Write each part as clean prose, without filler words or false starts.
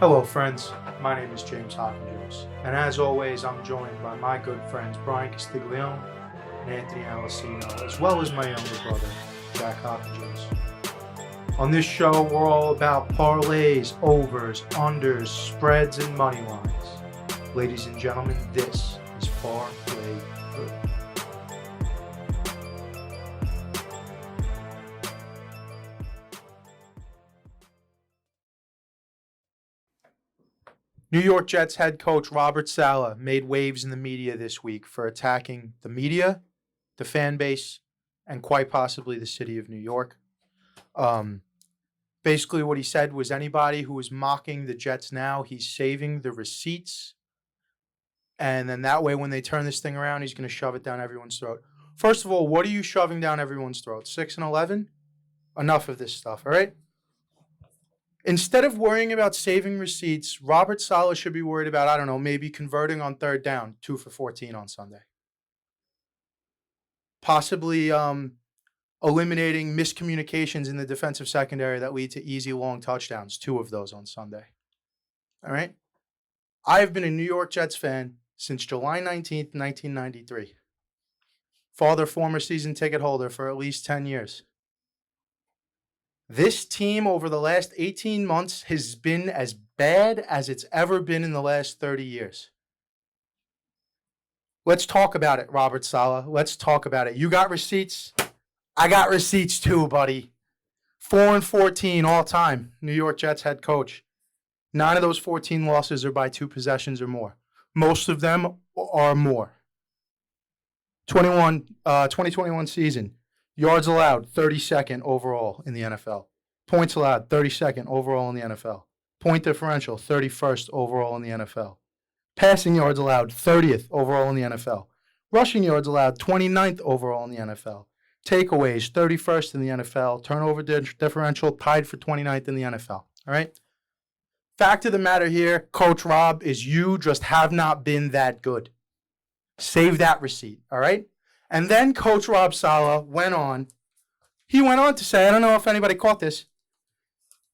Hello, friends. My name is James Hopkins, and as always, I'm joined by my good friends Bryan and Anthony Alessino, as well as my younger brother, Jack Hopkins. On this show, we're all about parlays, overs, unders, spreads, and money lines. Ladies and gentlemen, this is Parlay-Vous. New York Jets head coach Robert Saleh made waves in the media this week for attacking the media, the fan base, and quite possibly the city of New York. Basically, what he said was anybody who is mocking the Jets now, he's saving the receipts. And then that way, when they turn this thing around, he's going to shove it down everyone's throat. First of all, what are you shoving down everyone's throat? 6 and 11? Enough of this stuff, all right? Instead of worrying about saving receipts, Robert Saleh should be worried about, I don't know, maybe converting on third down, 2 for 14 on Sunday. Possibly eliminating miscommunications in the defensive secondary that lead to easy long touchdowns, 2 of those on Sunday. All right? I have been a New York Jets fan since July 19th, 1993. Father, former season ticket holder for at least 10 years. This team over the last 18 months has been as bad as it's ever been in the last 30 years. Let's talk about it, Robert Saleh. Let's talk about it. You got receipts? I got receipts too, buddy. 4 and 14 all time, New York Jets head coach. 9 of those 14 losses are by 2 possessions or more. Most of them are more. 2021 season. Yards allowed, 32nd overall in the NFL. Points allowed, 32nd overall in the NFL. Point differential, 31st overall in the NFL. Passing yards allowed, 30th overall in the NFL. Rushing yards allowed, 29th overall in the NFL. Takeaways, 31st in the NFL. Turnover differential, tied for 29th in the NFL. All right? Fact of the matter here, Coach Rob, is you just have not been that good. Save that receipt, all right? And then Coach Rob Saleh went on to say, I don't know if anybody caught this,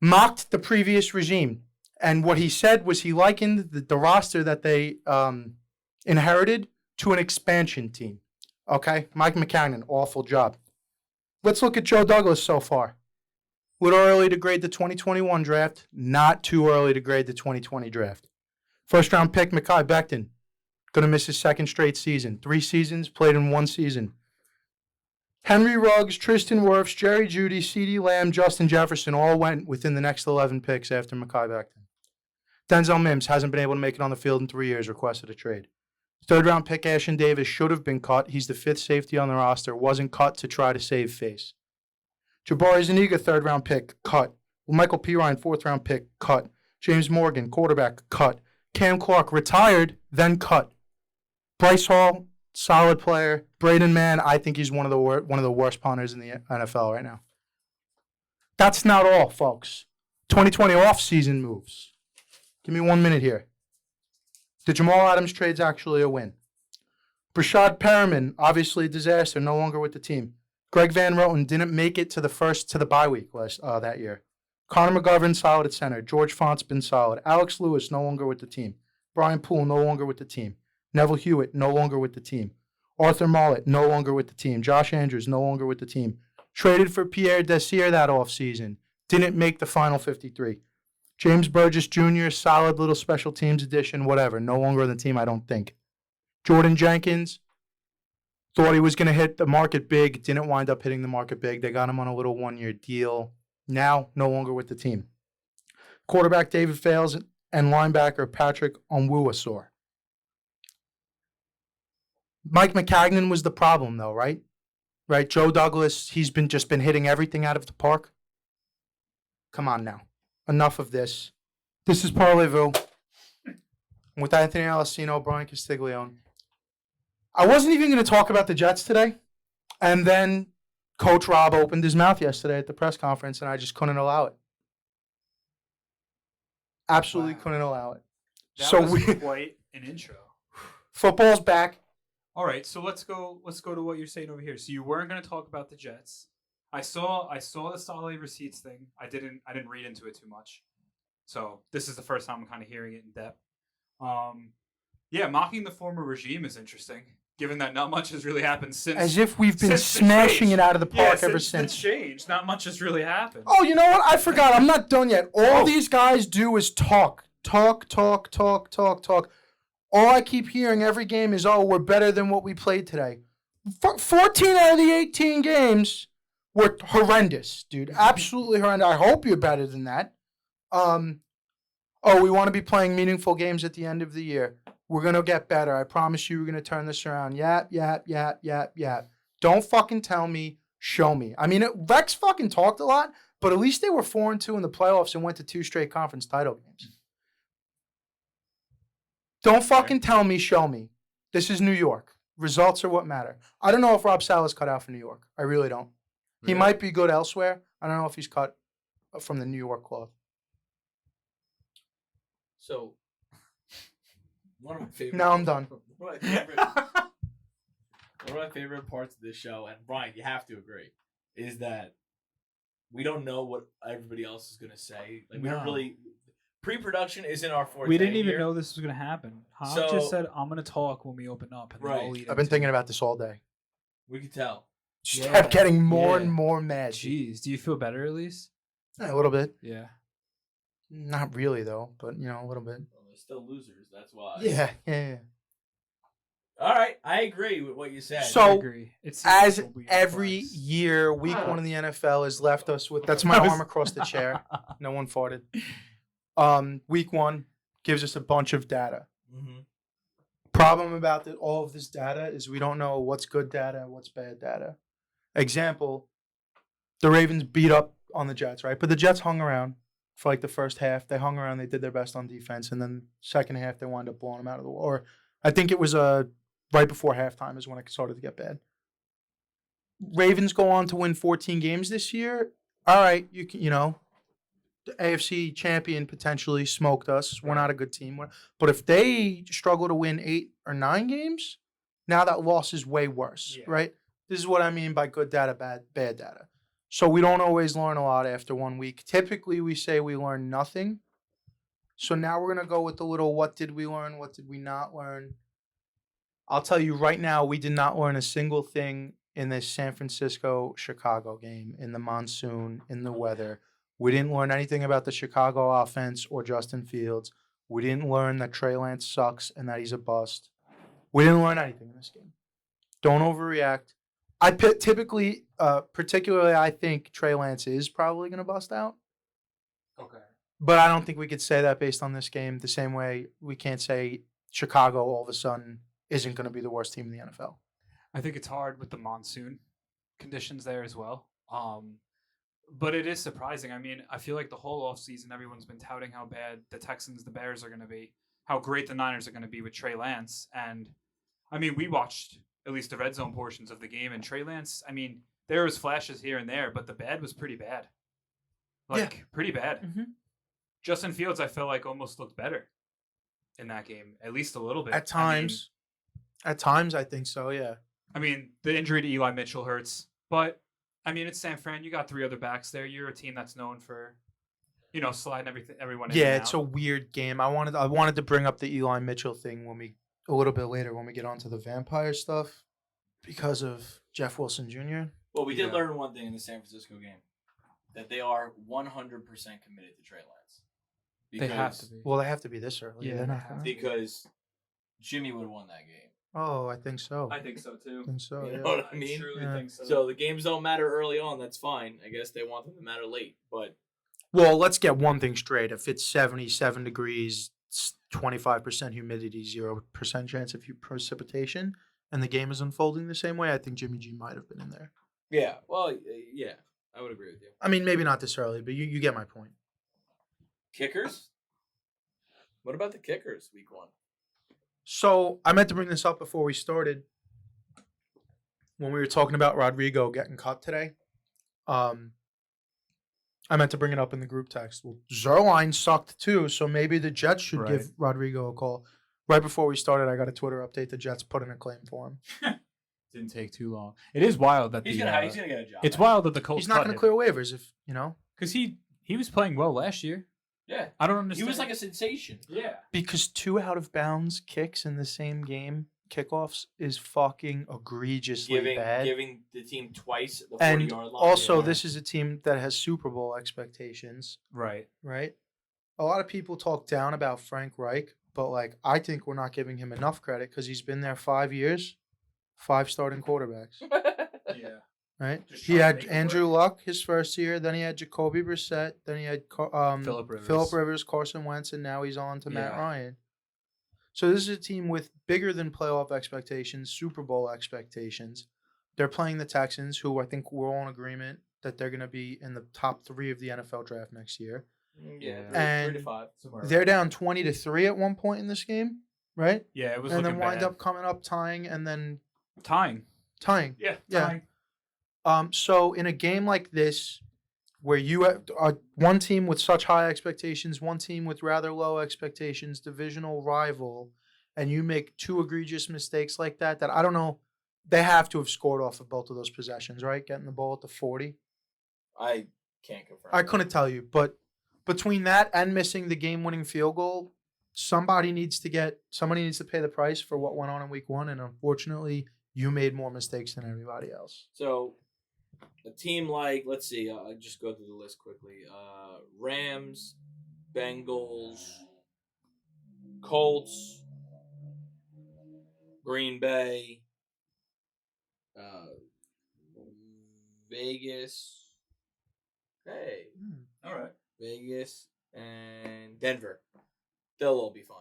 mocked the previous regime. And what he said was he likened the roster that they inherited to an expansion team. Okay? Mike Mccaffrey, awful job. Let's look at Joe Douglas so far. A little early to grade the 2021 draft, not too early to grade the 2020 draft. First round pick, Mekhi Becton. Going to miss his second straight season. 3 seasons, played in 1 season. Henry Ruggs, Tristan Wirfs, Jerry Jeudy, CeeDee Lamb, Justin Jefferson all went within the next 11 picks after Mekhi Becton. Denzel Mims hasn't been able to make it on the field in 3 years, requested a trade. Third round pick, Ashtyn Davis, should have been cut. He's the 5th safety on the roster, wasn't cut to try to save face. Jabari Zuniga, 3rd round pick, cut. Michael Pirine, 4th round pick, cut. James Morgan, quarterback, cut. Cam Clark, retired, then cut. Bryce Hall, solid player. Braden Mann, I think he's one of the worst punters in the NFL right now. That's not all, folks. 2020 off-season moves. Give me 1 minute here. The Jamal Adams trade's actually a win. Brashad Perriman, obviously a disaster, no longer with the team. Greg Van Roten didn't make it to the bye week that year. Connor McGovern, solid at center. George Font's been solid. Alex Lewis, no longer with the team. Brian Poole, no longer with the team. Neville Hewitt, no longer with the team. Arthur Mollett, no longer with the team. Josh Andrews, no longer with the team. Traded for Pierre Desir that offseason. Didn't make the final 53. James Burgess Jr., solid little special teams addition, whatever. No longer on the team, I don't think. Jordan Jenkins, thought he was going to hit the market big. Didn't wind up hitting the market big. They got him on a little 1-year deal. Now, no longer with the team. Quarterback David Fales and linebacker Patrick Onwuasor. Mike Maccagnan was the problem, though, right? Right? Joe Douglas, he's just been hitting everything out of the park. Come on now. Enough of this. This is Parlay-Vous with Anthony Alessino, Bryan Castiglione. I wasn't even going to talk about the Jets today, and then Coach Rob opened his mouth yesterday at the press conference, and I just couldn't allow it. Absolutely couldn't allow it. That was quite an intro. Football's back. All right, so let's go to what you're saying over here. So you weren't going to talk about the Jets. I saw the Saleh receipts thing. I didn't read into it too much. So this is the first time I'm kind of hearing it in depth. Yeah, mocking the former regime is interesting, given that not much has really happened since. As if we've been since the smashing change. it out of the park Yeah, ever since since. the change, not much has really happened. Oh, you know what? I forgot. I'm not done yet. All these guys do is talk. All I keep hearing every game is, oh, we're better than what we played today. 14 out of the 18 games were horrendous, dude. Absolutely horrendous. I hope you're better than that. We want to be playing meaningful games at the end of the year. We're going to get better. I promise you we're going to turn this around. Yap. Don't fucking tell me. Show me. I mean, Rex fucking talked a lot, but at least they were 4-2 in the playoffs and went to 2 straight conference title games. Don't fucking tell me. Show me. This is New York. Results are what matter. I don't know if Rob Saleh's cut out for New York. I really don't. He might be good elsewhere. I don't know if he's cut from the New York cloth. So, one of my favorite. Now I'm done. One of my favorite parts of this show, and Brian, you have to agree, is that we don't know what everybody else is gonna say. Like we don't really. Pre-production isn't our forte. We didn't even here. know this was going to happen. Hav So- just said, I'm going to talk when we open up. And then Right. we'll lead I've been into thinking it. about this all day. We could tell. Just Yeah. kept getting more Yeah. and more mad. Jeez, do you feel better at least? A little bit. Yeah. Not really, though, but, a little bit. Well, they're still losers. That's why. Yeah. All right, I agree with what you said. So- I agree. It seems As like a weird every flex. year, week 1 in the NFL has left us with... That's my arm across the chair. No one farted. Week 1 gives us a bunch of data. Mm-hmm. Problem about all of this data is we don't know what's good data and what's bad data. Example, the Ravens beat up on the Jets, right? But the Jets hung around for like the first half. They hung around. They did their best on defense. And then second half, they wound up blowing them out of the water. I think it was right before halftime is when it started to get bad. Ravens go on to win 14 games this year. All right, the AFC champion potentially smoked us. We're not a good team. But if they struggle to win 8 or 9 games, now that loss is way worse, right? This is what I mean by good data, bad data. So we don't always learn a lot after 1 week. Typically, we say we learn nothing. So now we're going to go with the little what did we learn, what did we not learn. I'll tell you right now, we did not learn a single thing in this San Francisco-Chicago game, in the monsoon, in the weather. We didn't learn anything about the Chicago offense or Justin Fields. We didn't learn that Trey Lance sucks and that he's a bust. We didn't learn anything in this game. Don't overreact. Particularly, I think Trey Lance is probably going to bust out. Okay. But I don't think we could say that based on this game the same way we can't say Chicago all of a sudden isn't going to be the worst team in the NFL. I think it's hard with the monsoon conditions there as well. But it is surprising. I mean, I feel like the whole offseason, everyone's been touting how bad the Texans, the Bears are going to be, how great the Niners are going to be with Trey Lance. And, I mean, we watched at least the red zone portions of the game, and Trey Lance, I mean, there was flashes here and there, but the bad was pretty bad. Pretty bad. Mm-hmm. Justin Fields, I felt like almost looked better in that game, at least a little bit. At times, I think so, yeah. I mean, the injury to Eli Mitchell hurts, but I mean, it's San Fran. You got 3 other backs there. You're a team that's known for, sliding everyone in. Yeah, and it's out. a weird game. I wanted to bring up the Eli Mitchell thing a little bit later when we get onto the vampire stuff because of Jeff Wilson Jr. Well, we did learn one thing in the San Francisco game, that they are 100% committed to Trey Lance. They have to be. Well, they have to be this early. Yeah, They're they not have gonna. to. Because Jimmy would have won that game. Oh, I think so. I think so too. I think so. You Yeah. know what I mean? truly Yeah. think so. So the games don't matter early on. That's fine. I guess they want them to matter late. But Well, let's get one thing straight. If it's 77 degrees, 25% humidity, 0% chance of precipitation, and the game is unfolding the same way, I think Jimmy G might have been in there. yeah, well, yeah, I would agree with you. I mean, maybe not this early, but you get my point. Kickers? What about the kickers week 1? So I meant to bring this up before we started. When we were talking about Rodrigo getting cut today, I meant to bring it up in the group text. Well, Zerline sucked too, so maybe the Jets should Right. give Rodrigo a call. Right before we started, I got a Twitter update. The Jets put in a claim for him. Didn't take too long. It is wild that He's gonna get a job. It's wild that the Colts. He's not going to clear waivers if, because he was playing well last year. Yeah. I don't He understand. was like a sensation. Yeah. Because 2 out of bounds kicks in the same game, kickoffs, is fucking egregiously bad. Giving the team twice the 40-yard line. Also, Yeah. this is a team that has Super Bowl expectations, Right. right? A lot of people talk down about Frank Reich, but like I think we're not giving him enough credit because he's been there 5 years, 5 starting quarterbacks, Yeah. right? Just He trying to had make it Andrew work. Luck his first year, then he had Jacoby Brissett, then he had Phillip Rivers. Carson Wentz, and now he's on to Matt Yeah. Ryan. So this is a team with bigger than playoff expectations, Super Bowl expectations. They're playing the Texans, who I think we're all in agreement that they're going to be in the top 3 of the NFL draft next year. Yeah. And 3 to 5. Somewhere They're around. down 20-3 at one point in this game, right? Yeah, it was And looking then wind bad. up coming up tying and then Tying. tying. Yeah. So in a game like this, where you have one team with such high expectations, one team with rather low expectations, divisional rival, and you make 2 egregious mistakes like that I don't know, they have to have scored off of both of those possessions, right? Getting the ball at the 40. I can't confirm. I couldn't tell you, but between that and missing the game-winning field goal, somebody needs to pay the price for what went on in week 1, and unfortunately, you made more mistakes than everybody else. So, a team like, let's see, I'll just go through the list quickly. Rams, Bengals, Colts, Green Bay, Vegas. Hey, All right. Vegas and Denver. They'll all be fine.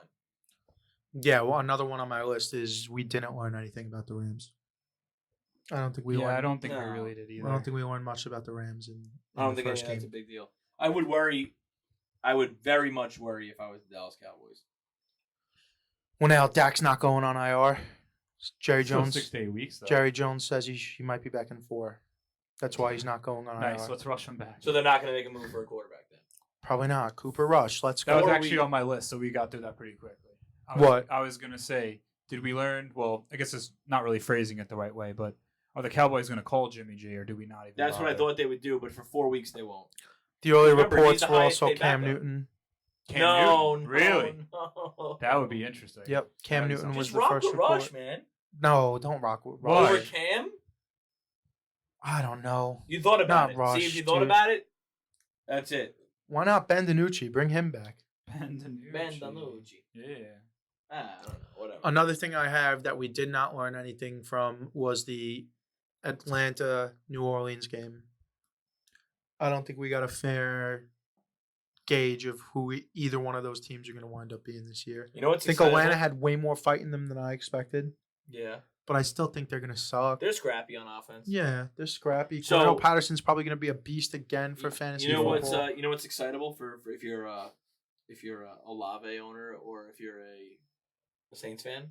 Yeah, well, another one on my list is we didn't learn anything about the Rams. I don't think we learned. I don't think we No. really did either. I don't think we learned much about the Rams in I don't the think first that's a game. big deal. I would worry. I would very much worry if I was the Dallas Cowboys. Well, now Dak's not going on IR. Jerry Still Jones. 6 to 8 weeks, though. Jerry Jones says he might be back in 4. That's why he's not going on Nice. IR. Let's rush him back. So they're not going to make a move for a quarterback then. Probably not. Cooper Rush. Let's That go. was Or actually we- on my list, so we got through that pretty quickly. What? I was going to say, did we learn? Well, I guess it's not really phrasing it the right way, but are the Cowboys going to call Jimmy G, or do we not even That's what I bother? thought they would do, but for 4 weeks they won't. The early Remember, he's reports the were highest also paid Cam backup. Newton. Cam No, Newton? Really? No. That would be interesting. Yep, Cam That is Newton was Just the rock first with Rush, report. man. No, don't rock with Why? Or Rush. Cam? I don't know. You thought about Not it. Rush, See, if you thought dude. about it, that's it. Why not Ben DiNucci? Bring him back. Ben DiNucci. Ben DiNucci. Yeah. I don't know. Whatever. Another thing I have that we did not learn anything from was the Atlanta-New Orleans game. I don't think we got a fair gauge of who either one of those teams are going to wind up being this year. You know what's I think excitable? Atlanta had way more fight in them than I expected, Yeah. but I still think they're going to suck. They're scrappy on offense. Yeah, they're scrappy. So- Cordell Patterson's probably going to be a beast again for fantasy You know football. what's what's excitable for if you're a Olave owner or if you're a Saints fan?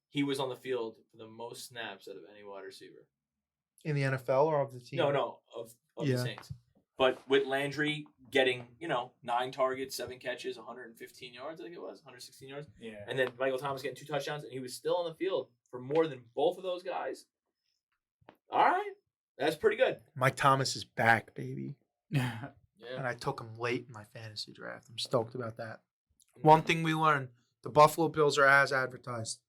He was on the field for the most snaps out of any wide receiver. In the NFL or of the team? No, of Yeah. the Saints. But with Landry getting, 9 targets, 7 catches, 115 yards, I think it was, 116 yards. Yeah. And then Michael Thomas getting 2 touchdowns, and he was still on the field for more than both of those guys. All right. That's pretty good. Mike Thomas is back, baby. Yeah. Yeah. And I took him late in my fantasy draft. I'm stoked about that. One thing we learned, the Buffalo Bills are as advertised.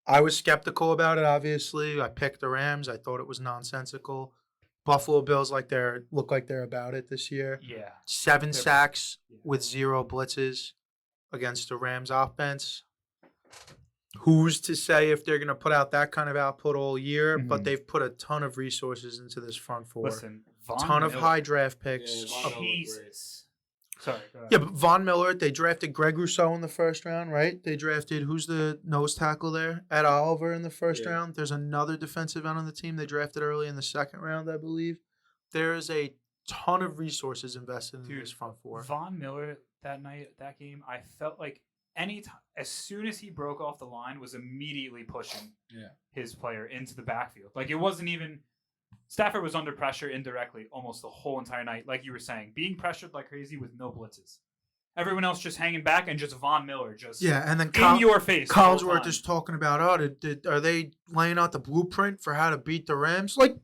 I was skeptical about it, obviously. I picked the Rams. I thought it was nonsensical. Buffalo Bills look like they're about it this year. Yeah. 7 They're- sacks yeah. with 0 blitzes against the Rams offense. Who's to say if they're going to put out that kind of output all year? But Mhm. they've put a ton of resources into this front 4. Listen, Von ton of Miller- high draft picks. Yeah, Von Miller. Jesus. Sorry. Go ahead. Yeah, but Von Miller, they drafted Greg Rousseau in the first round, right? They drafted, who's the nose tackle there? Ed Oliver in the first Yeah. round. There's another defensive end on the team they drafted early in the second round, I believe. There is a ton of resources invested in Dude, this front 4. Von Miller that game, I felt like as soon as he broke off the line, was immediately pushing his player into the backfield. Like it wasn't even. Stafford was under pressure indirectly almost the whole entire night, like you were saying, being pressured like crazy with no blitzes. Everyone else just hanging back and just Von Miller just Yeah, and then in your face. the whole Collinsworth time. is talking about, are they laying out the blueprint for how to beat the Rams? Like,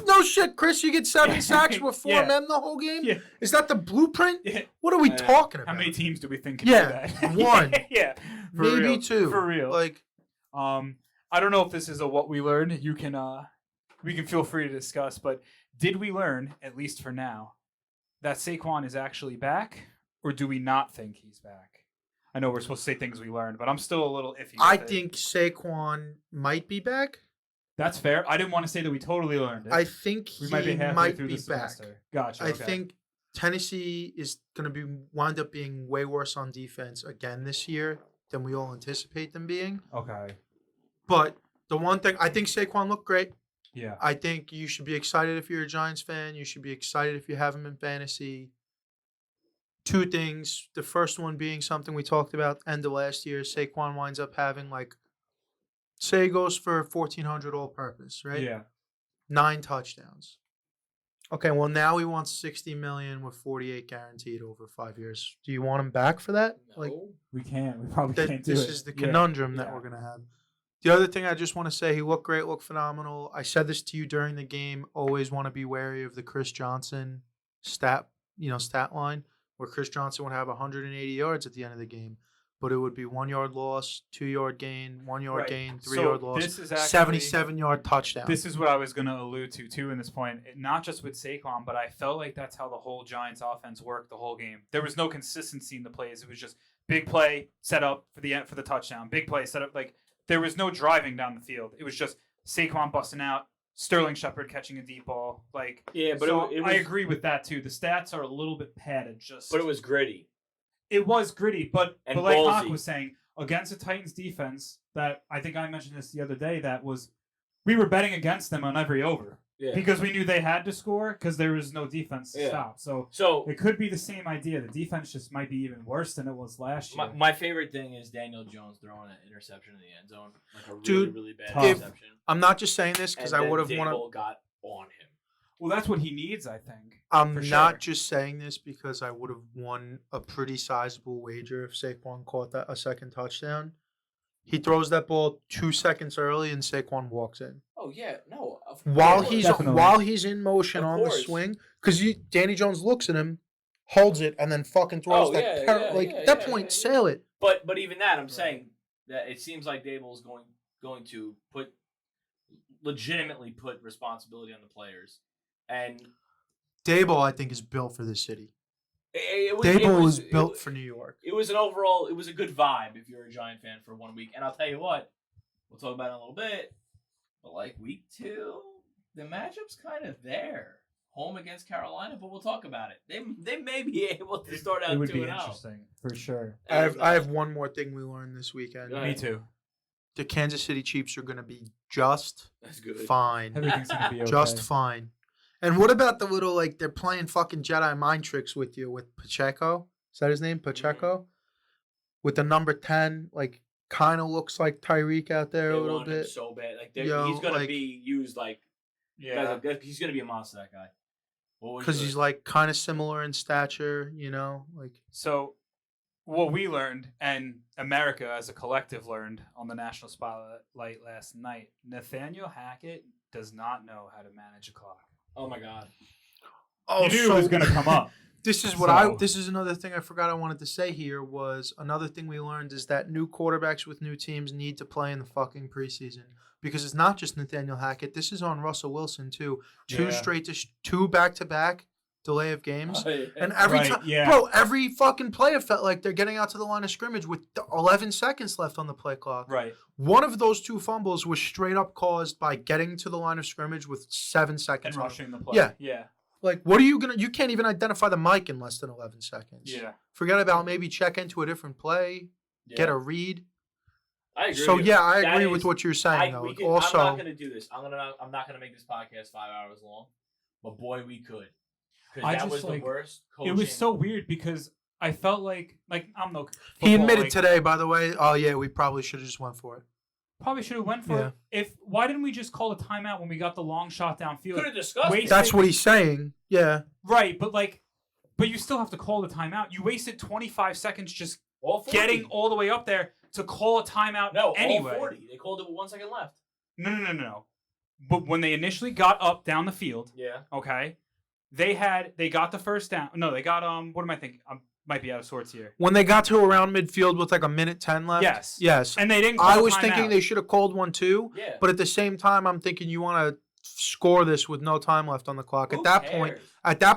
no, no shit, Chris. You get 7 sacks with 4 men the whole game. Yeah. Is that the blueprint? Yeah. What are we talking about? How many teams do we think can do that? One. Yeah. For Maybe real. 2. For real. Like, I don't know if this is a what we learned. You can we can feel free to discuss, but did we learn, at least for now, that Saquon is actually back, or do we not think he's back? I know we're supposed to say things we learned, but I'm still a little iffy. I with it. think Saquon might be back. That's fair. I didn't want to say that we totally learned it. I think we he might be halfway through be the back. semester. Gotcha. I okay. think Tennessee is going to wind up being way worse on defense again this year than we all anticipate them being. Okay. But the one thing, I think Saquon looked great. Yeah. I think you should be excited if you're a Giants fan. You should be excited if you have him in fantasy. 2 things. The first one being something we talked about end of last year. Saquon winds up having say he goes for 1,400 all-purpose, right? Yeah. 9 touchdowns. Okay, well now he wants $60 million with 48 guaranteed over 5 years. Do you want him back for that? No. We can't. We probably can't do it. This is the conundrum that Yeah. we're gonna have. The other thing I just want to say, he looked great, looked phenomenal. I said this to you during the game. Always want to be wary of the Chris Johnson stat line, where Chris Johnson would have 180 yards at the end of the game, but it would be 1 yard loss, 2 yard gain, 1 yard Right. gain, 3 So yard loss, this is actually- 77-yard touchdown. This is what I was going to allude to, too, in this point. Not just with Saquon, but I felt like that's how the whole Giants offense worked the whole game. There was no consistency in the plays. It was just big play, set up for the touchdown. Big play, set up. There was no driving down the field. It was just Saquon busting out, Sterling Shepard catching a deep ball. Yeah, but so it was, I agree with that, too. The stats are a little bit padded. But it was gritty. It was gritty, but And like ballsy. Hawk was saying, against the Titans defense, that I think I mentioned this the other day, we were betting against them on every over. Yeah. Because we knew they had to score because there was no defense to Yeah. stop. So So it could be the same idea. The defense just might be even worse than it was last year. my favorite thing is Daniel Jones throwing an interception in the end zone, a really, Dude, really bad tough. interception. I'm not just saying this because And I then would have Dable wanted. got on him. Well, that's what he needs, I think. I'm for not sure. just saying this because I would have won a pretty sizable wager if Saquon caught a second touchdown. He throws that ball 2 seconds early and Saquon walks in. Oh yeah, no. While course. he's in motion Of on the course. swing, because Danny Jones looks at him, holds it, and then fucking throws Oh, that. yeah, yeah, at that yeah, point, yeah. sail it. But even that, I'm saying that it seems like Dable's going to legitimately put responsibility on the players, and Dable, I think, is built for this city. Dable was built for New York. It was a good vibe if you're a Giant fan for 1 week. And I'll tell you what, we'll talk about it in a little bit. But week 2, the matchup's kind of there. Home against Carolina, but we'll talk about it. They may be able to start out 2-0. It would be interesting, for sure. I have one more thing we learned this weekend. Go ahead. Me too. The Kansas City Chiefs are going to be just That's good. fine. Everything's going to be okay. Just fine. And what about the little, they're playing fucking Jedi mind tricks with you with Pacheco? Is that his name? Pacheco? With the number 10, kind of looks like Tyreek out there They a little want him bit. so bad. Yo, he's going to be used Yeah. he's going to be a monster, that guy. Because he's, kind of similar in stature, So, what we learned, and America as a collective learned on the national spotlight last night, Nathaniel Hackett does not know how to manage a clock. Oh my God. Oh, You knew it was going to come up. This is this is another thing I forgot I wanted to say here was another thing we learned is that new quarterbacks with new teams need to play in the fucking preseason because it's not just Nathaniel Hackett. This is on Russell Wilson too. Two back-to-back delay of games. And every Right, time, yeah. bro, every fucking player felt like they're getting out to the line of scrimmage with 11 seconds left on the play clock. Right. One of those 2 fumbles was straight up caused by getting to the line of scrimmage with 7 seconds And left. rushing the play. Yeah. Yeah. What are you going to... You can't even identify the mic in less than 11 seconds. Yeah. Forget about maybe check into a different play, get a read. I agree. So, with you. yeah, I That agree is- with what you're saying, though. I'm Also, not going to do this. I'm not going to make this podcast 5 hours long. But boy, we could. I Because that just, was the worst coaching. It was so weird because I felt like I'm no. he football, admitted today, by the way, oh, yeah, we probably should have just went for it. Probably should have went for it. Why didn't we just call a timeout when we got the long shot downfield? Could have discussed Wait, it. That's what he's saying. Yeah. Right, but you still have to call the timeout. You wasted 25 seconds just All 40. getting all the way up there to call a timeout No, anyway. all 40. They called it with 1 second left. No. but when they initially got up down the field, Yeah. okay, they got the first down. No, they got what am I thinking? I might be out of sorts here. When they got to around midfield with like a minute 10 left. Yes. And they didn't call I was timeout. thinking they should have called one too. Yeah. But at the same time, I'm thinking you want to score this with no time left on the clock. Who At that cares?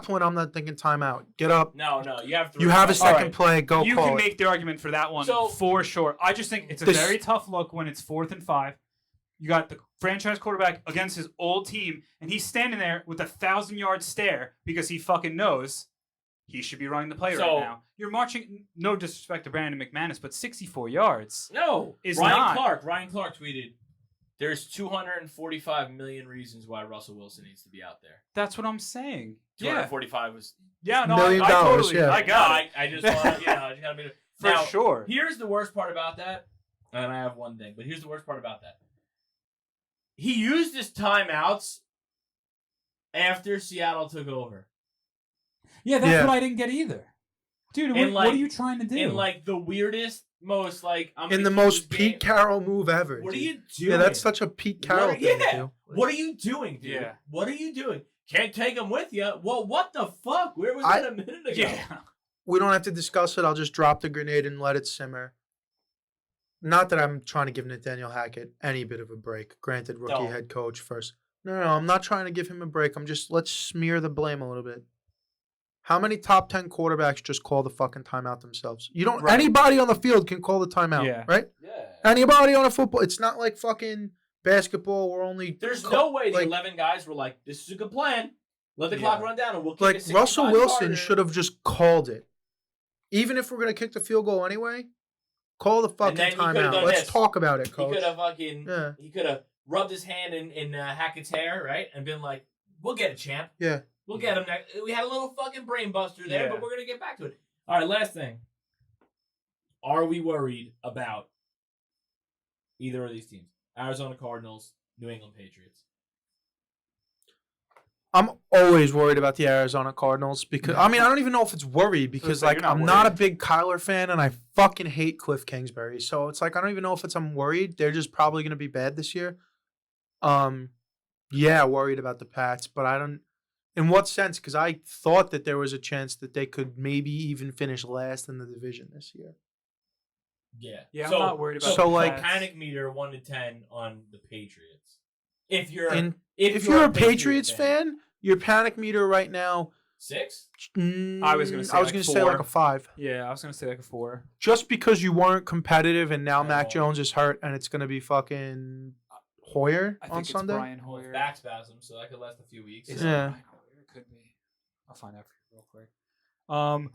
point, I'm not thinking timeout. Get up. No, you have three. You have a second Alright. play. Go You call can it. make the argument for that one So- for sure. I just think it's a This- very tough look when it's 4th and 5. You got the franchise quarterback against his old team, and he's standing there with a 1,000-yard stare because he fucking knows he should be running the play So- right now. You're marching, no disrespect to Brandon McManus, but 64 yards. No. Is Ryan not. Clark tweeted, "There's 245 million reasons why Russell Wilson needs to be out there." That's what I'm saying. Yeah. 245 was. Yeah, no, $1 million, I totally, yeah. I got it. I just want to, I just gotta be For now, sure. Here's the worst part about that, and I have one thing, but here's the worst part about that. He used his timeouts after Seattle took over. Yeah, that's Yeah. what I didn't get either. Dude, And, what like, are you trying to do? In like the weirdest, most like I'm In gonna the keep most this Pete game- Carroll move ever. What are dude. you doing? Yeah, that's such a Pete Carroll What are- thing yeah. to do. What are you doing, dude? Yeah. What are you doing? Can't take him with you. Well, what the fuck? Where was I- it a minute ago? yeah. We don't have to discuss it. I'll just drop the grenade and let it simmer. Not that I'm trying to give Nathaniel Hackett any bit of a break. Granted, rookie Don't. head coach first. No, I'm not trying to give him a break. Let's smear the blame a little bit. How many top 10 quarterbacks just call the fucking timeout themselves? You don't. Right. Anybody on the field can call the timeout, Yeah. right? Yeah. Anybody on a football. It's not like fucking basketball. We're only There's no way the like- 11 guys were like, "This is a good plan. Let the Yeah. clock run down, and we'll kick like it Russell 65 Wilson harder." should have just called it. Even if we're gonna kick the field goal anyway, call the fucking then he could've timeout. done Let's this. talk about it, He coach. could have fucking. Yeah. He could have rubbed his hand in Hackett's hair, right, and been like, "We'll get a champ. Yeah. We'll get him next." We had a little fucking brain buster there, Yeah. but we're gonna get back to it. All right, last thing. Are we worried about either of these teams? Arizona Cardinals, New England Patriots. I'm always worried about the Arizona Cardinals because I don't even know if it's worry because So like you're not I'm not a worried. big Kyler fan and I fucking hate Cliff Kingsbury. So it's like I don't even know if I'm worried. They're just probably gonna be bad this year. Yeah, worried about the Pats, but I don't. In what sense? Because I thought that there was a chance that they could maybe even finish last in the division this year. Yeah. Yeah, I'm so, not worried about So, the like- Pats. panic meter 1 to 10 on the Patriots. If you're And if if you're a Patriots fan, your panic meter right now. 6, I was gonna say like say 4. like a 5. Yeah, I was gonna say like a 4. Just because you weren't competitive and now Mac Oh. Jones is hurt and it's gonna be fucking Hoyer I on think it's Sunday. Brian well, Hoyer. back spasm, so that could last a few weeks. Is Yeah. it Brian Hoyer? It could be. I'll find out for you real quick.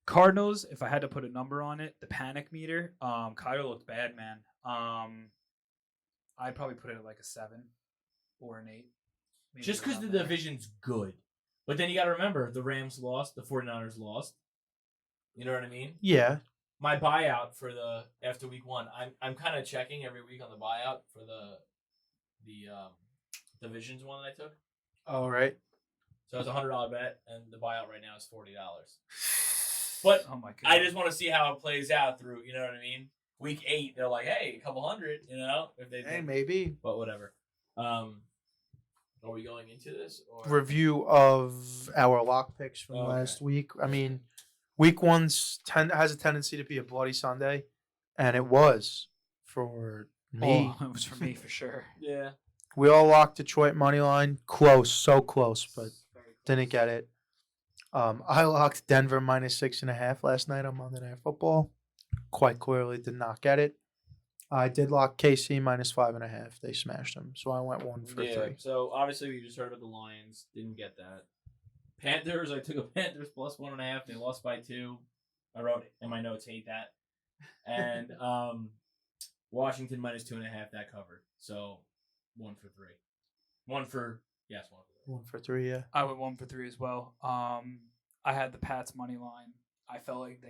Cardinals, if I had to put a number on it, the panic meter, Kyler looked bad, man. I'd probably put it at like a 7 or an 8. maybe Just because the around there. division's good. But then you got to remember, the Rams lost, the 49ers lost. You know what I mean? Yeah. My buyout for the after week 1, I'm kind of checking every week on the buyout for the divisions one that I took. All right. So it's a $100 bet, and the buyout right now is $40. But Oh my god. I just want to see how it plays out through. You know what I mean? Week 8, they're like, hey, a couple hundred. You know, if they. Hey, maybe. But whatever. Are we going into this? Or? Review of our lock picks from Okay. last week. I mean, week 1's has a tendency to be a bloody Sunday, and it was for me. Oh, it was for me for sure. Yeah. We all locked Detroit money line. Close, so close, but didn't get it. I locked Denver -6.5 last night on Monday Night Football. Quite clearly did not get it. I did lock KC -5.5. They smashed them, so I went 1 for 3. So obviously we just heard about the Lions. Didn't get that. Panthers. I took a Panthers +1.5. They lost by 2. I wrote in my notes, hate that. And Washington -2.5. That covered. So 1 for 3. 1 for 3. 1 for 3, yeah. I went 1 for 3 as well. I had the Pats money line. I felt like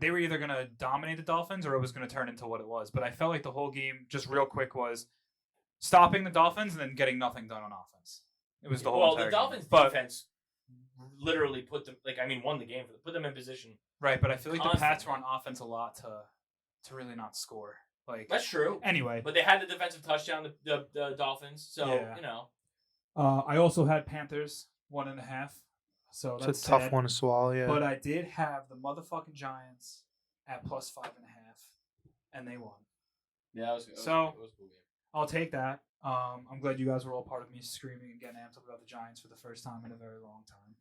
they were either gonna dominate the Dolphins or it was gonna turn into what it was. But I felt like the whole game, just real quick, was stopping the Dolphins and then getting nothing done on offense. It was the whole. Well, entire the game. Dolphins But- defense literally put them won the game for them, put them in position. right? But I feel like the Pats Constantly. were on offense a lot to really not score. Like That's true. anyway. But they had the defensive touchdown, the Dolphins. So Yeah. you know. I also had Panthers 1.5. So It's that's a tough sad. one to swallow, yeah. But I did have the motherfucking Giants at plus 5.5, and they won. Yeah, it was a cool game. I'll take that. I'm glad you guys were all part of me screaming and getting amped up about the Giants for the first time in a very long time.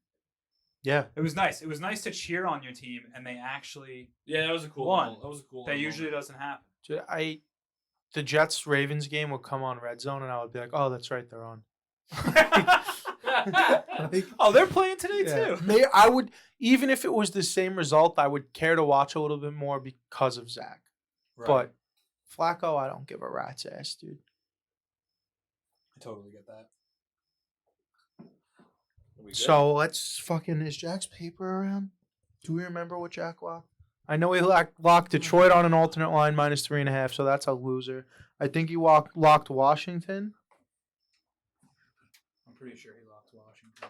Yeah. It was nice. It was nice to cheer on your team, and they actually Yeah, that was a cool won. one. That was a cool. That usually doesn't happen. The Jets-Ravens game would come on Red Zone, and I would be like, oh, that's right, they're on. Oh, they're playing today Yeah. too. I would, even if it was the same result, I would care to watch a little bit more because of Zach. Right. But Flacco, I don't give a rat's ass, dude. I totally get that. So let's fucking, is Jack's paper around? Do we remember what Jack locked? I know he locked Detroit on an alternate line minus 3.5, so that's a loser. I think he locked Washington. I'm pretty sure he locked Washington.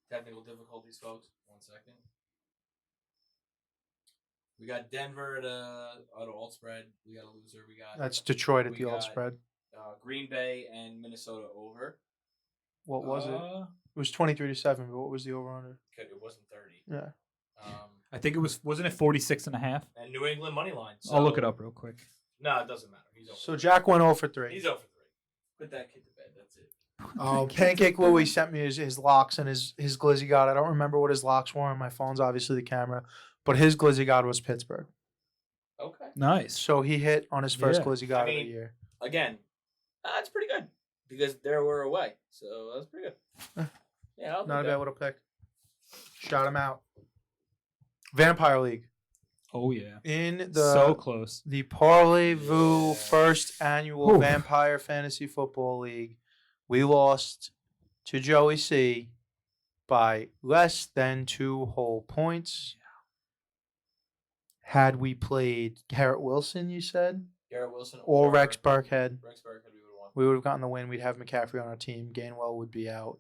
Technical difficulties, folks. 1 second. We got Denver at an alt spread. We got a loser. We got That's Detroit at we the alt got- spread. Green Bay and Minnesota over. What was it? It was 23-7, but what was the over-under? It wasn't 30. Yeah. I think it wasn't it 46.5? And New England money line. So, I'll look it up real quick. No, it doesn't matter. He's over. So Jack went 0 for 3. He's over 3. Put that kid to bed. That's it. Oh, Pancake Louie sent me his locks and his glizzy god. I don't remember what his locks were on my phone's obviously the camera, but his glizzy god was Pittsburgh. Okay. Nice. So he hit on his first Yeah. glizzy god of mean, the year. Again, that's pretty good because they were away. So that's pretty good. Yeah, I'll Not a take bad that. little pick. Shout him out. Vampire League. Oh yeah. In So close. the Parlay-Vous Yeah. first annual Whew. Vampire Fantasy Football League, we lost to Joey C by less than 2 whole points. Had we played Garrett Wilson, you said, Garrett Wilson or Rex Burkhead, Rex Burkhead, we would have won. we would have gotten the win. We'd have McCaffrey on our team. Gainwell would be out.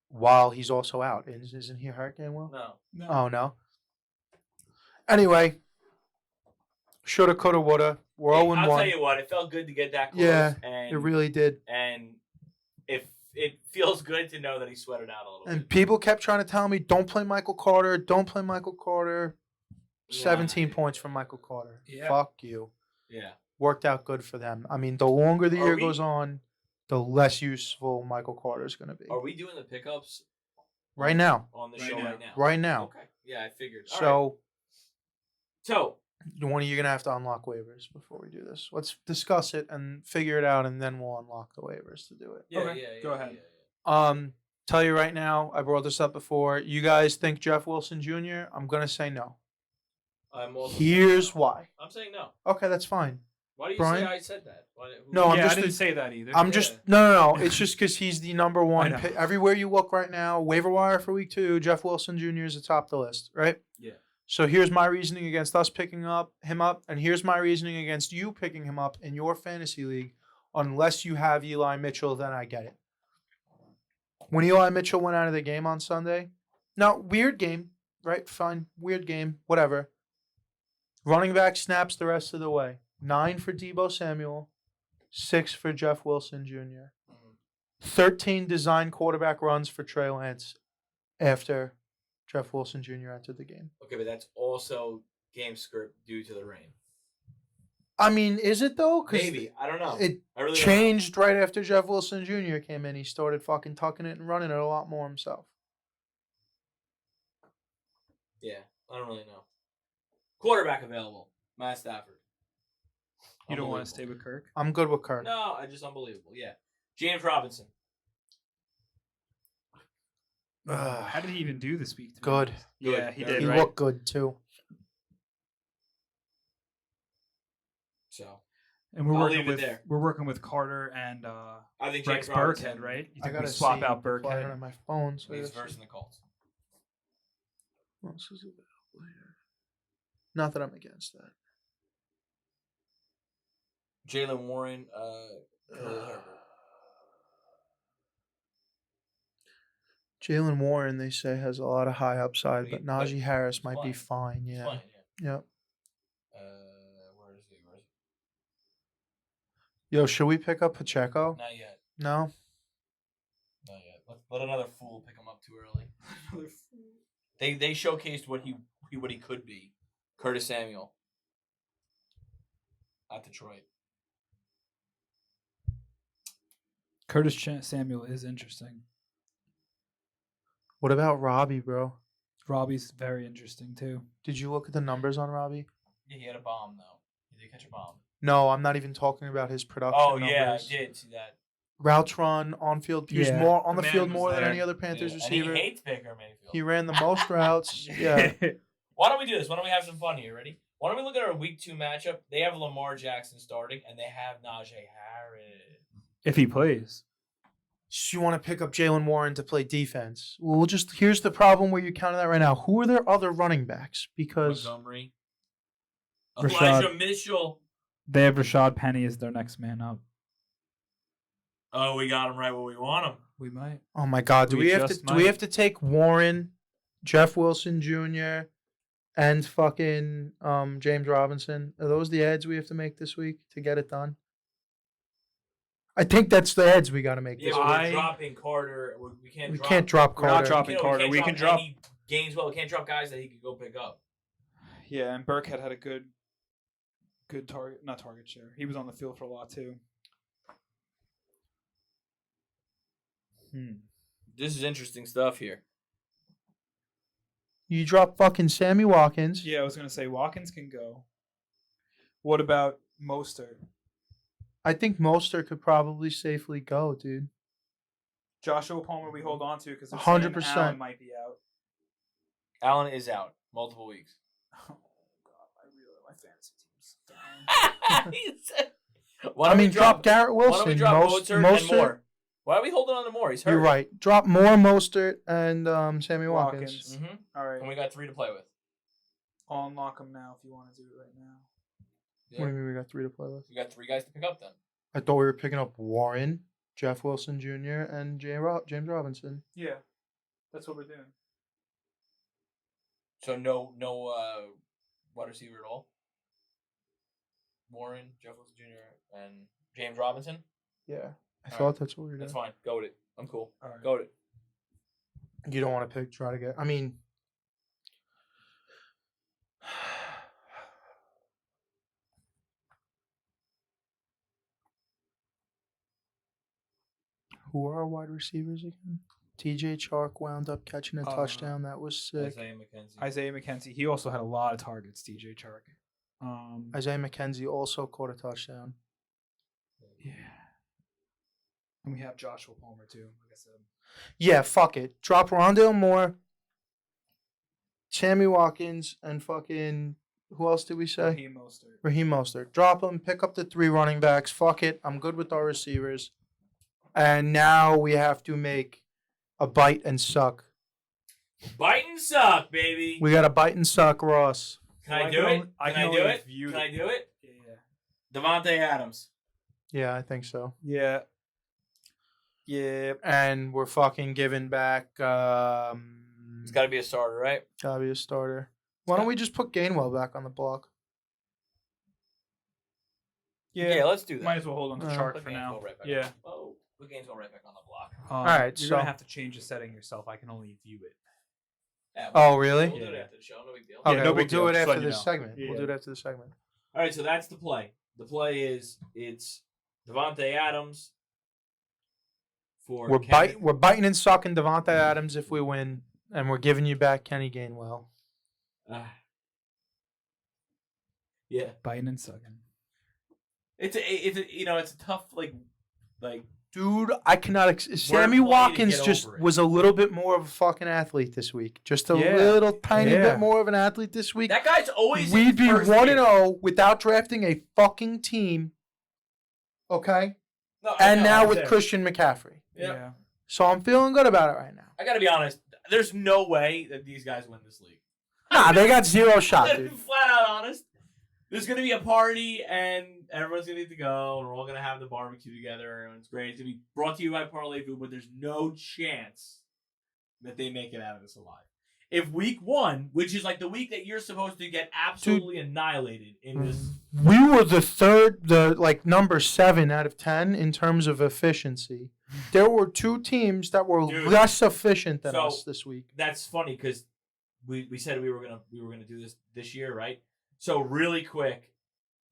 While he's also out. Isn't he hurt, Gainwell? No. Oh, no. Anyway, shoulda, coulda, woulda. We're 0-1. I'll tell you what, it felt good to get that close. Yeah, and It really did. And if it feels good to know that he sweated out a little And bit. people kept trying to tell me, don't play Michael Carter. Don't play Michael Carter. 17 points from Michael Carter. Yeah. Fuck you. Yeah. Worked out good for them. I mean, the longer the Are year we- goes on, the less useful Michael Carter is going to be. Are we doing the pickups Right now. on the Right show now. right now? Right now. Okay. Yeah, I figured. All right. So, So, one of you going to have to unlock waivers before we do this. Let's discuss it and figure it out, and then we'll unlock the waivers to do it. yeah, Okay, yeah, go ahead. Yeah. Tell you right now, I brought this up before. You guys think Jeff Wilson Jr.? I'm going to say no. I'm also Here's why. I'm saying no. Okay, that's fine. Why do you Brian? say I said that? No, I'm yeah, just I didn't say that either. I'm just no. It's just because he's the number I one know. pick. Everywhere you look right now, waiver wire for week 2, Jeff Wilson Jr. is atop the list, right? Yeah. So here's my reasoning against us picking him up, and here's my reasoning against you picking him up in your fantasy league, unless you have Eli Mitchell. Then I get it. When Eli Mitchell went out of the game on Sunday, now weird game, right? Fine, weird game, whatever. Running back snaps the rest of the way. 9 for Deebo Samuel, 6 for Jeff Wilson Jr. 13 design quarterback runs for Trey Lance after Jeff Wilson Jr. entered the game. Okay, but that's also game script due to the rain. I mean, is it though? 'Cause Maybe. I don't know. It I really don't know. changed right after Jeff Wilson Jr. came in. He started fucking tucking it and running it a lot more himself. Yeah, I don't really know. Quarterback available. Matt Stafford. You don't want to Unbelievable. stay with Kirk? I'm good with Kirk. No, I just unbelievable. Yeah. James Robinson. How did he even do this week? to be Good. honest? Yeah, Good. he Very did, He right? looked good too. So And we're I'll working leave it with there. We're working with Carter and I think Rex James Robinson Burkhead, right? You I think gotta we swap see out before I run Burkhead? on my phone. So I He's gotta first see. in the Colts. What else is available here? Not that I'm against that. Jalen Warren, Khalil Herbert. Jalen Warren, they say, has a lot of high upside, But but he- Najee Harris he's might be fine. fine. It's Yeah. fine, Yep. Where is he? Yo, should we pick up Pacheco? Not yet. No. Not yet. Let another fool pick him up too early. They showcased what he could be. Curtis Samuel. At Detroit. Samuel is interesting. What about Robbie, bro? Robbie's very interesting too. Did you look at the numbers on Robbie? Yeah, he had a bomb though. He did catch a bomb. No, I'm not even talking about his production Oh numbers. yeah, I did see that. Routes run, on field. He was Yeah. more on The the man field was more than there. any other Panthers And receiver. he hates Baker Mayfield. He ran the most routes. Yeah. Why don't we do this? Why don't we have some fun here? Ready? Why don't we look at our week 2 matchup? They have Lamar Jackson starting, and they have Najee Harris. If he plays. So you want to pick up Jalen Warren to play defense? Well, here's the problem where you're counting that right now. Who are their other running backs? Because Montgomery. Rashad. Elijah Mitchell. They have Rashad Penny as their next man up. Oh, we got him right where we want him. We might. oh my God, do We we have just to do we might. have to take Warren, Jeff Wilson Jr., and fucking James Robinson? Are those the ads we have to make this week to get it done? I think that's the ads we got to make Yeah, this but week. we're dropping Carter. We can't. We drop. can't drop We're not Carter. dropping Carter. We can drop. any Gainesville. We can't drop guys that he could go pick up. Yeah, and Burkhead had a good target share. He was on the field for a lot too. This is interesting stuff here. You drop fucking Sammy Watkins. Yeah, I was gonna say Watkins can go. What about Mostert? I think Mostert could probably safely go, dude. Joshua Palmer we hold on to because 100%. Allen might be out. Allen is out multiple weeks. Oh God, I really my fantasy team's down. Why I don't we mean, drop Garrett Why don't Wilson. we drop Mostert and Moore? Why are we holding on to Moore? He's hurt. You're right. Drop Moore, Mostert, and Sammy Watkins. Watkins. All right, And we got 3 to play with. I'll unlock him now if you want to do it right now. What do you mean we got 3 to play with? We got 3 guys to pick up then. I thought we were picking up Warren, Jeff Wilson Jr., and James Robinson. Yeah, that's what we're doing. So no wide receiver at all. Warren, Jeff Wilson Jr., and James Robinson. Yeah. I All thought right. that's what we were doing. That's fine. Go with it. I'm cool. All right. Go with it. You don't want to try to get. I mean, who are our wide receivers again? TJ Chark wound up catching a touchdown. That was sick. Isaiah McKenzie. Isaiah McKenzie. He also had a lot of targets. DJ Chark. Isaiah McKenzie also caught a touchdown. Yeah. And we have Joshua Palmer too. Like I said. Yeah, fuck it. Drop Rondale Moore, Sammy Watkins, and fucking who else did we say? Raheem Mostert. Drop them. Pick up the 3 running backs. Fuck it. I'm good with our receivers. And now we have to make a bite and suck. Bite and suck, baby. We got to bite and suck Ross. Can I do it? Can I do it? Can Can I do it? Yeah. Devontae Adams. Yeah, I think so. Yeah. Yeah. And we're fucking giving back. It's got to be a starter, right? Gotta be a starter. Why don't we just put Gainwell back on the block? Yeah, let's do that. Might as well hold on to Chark Put for Gainesville now. right back Yeah. Oh, put Gainesville right back on the block. All right, You're so- gonna have to change the setting yourself. I can only view it. Yeah, Oh, really? We'll do it Yeah. after the show. No big deal. Okay, no we'll big do deal. it Just after letting you this know. segment. Yeah. We'll do it after the segment. All right, so that's the play. The play is it's Devontae Adams for We're biting and sucking Devontae Adams if we win, and we're giving you back Kenny Gainwell. Yeah, Biting and sucking. it's a tough like Dude, I cannot. Sammy playing to Watkins get just over it. was a little bit more of a fucking athlete this week. Just a Yeah. little tiny Yeah. bit more of an athlete this week. that guy's always. We'd be first 1-0 without drafting a fucking team. Okay? No, I And know, now I'm with there. Christian McCaffrey. Yeah. So I'm feeling good about it right now. I gotta be honest. There's no way that these guys win this league. Nah, they got zero shot, I'm gonna be dude. flat out honest. There's gonna be a party and everyone's gonna need to go, and we're all gonna have the barbecue together, and it's great. It's gonna be brought to you by Parlay-Vous, but there's no chance that they make it out of this alive. if week 1, which is like the week that you're supposed to get absolutely annihilated in this. We were number 7 out of 10 in terms of efficiency. There were 2 teams that were less efficient than us this week. That's funny because we said we were gonna do this year, right? So really quick,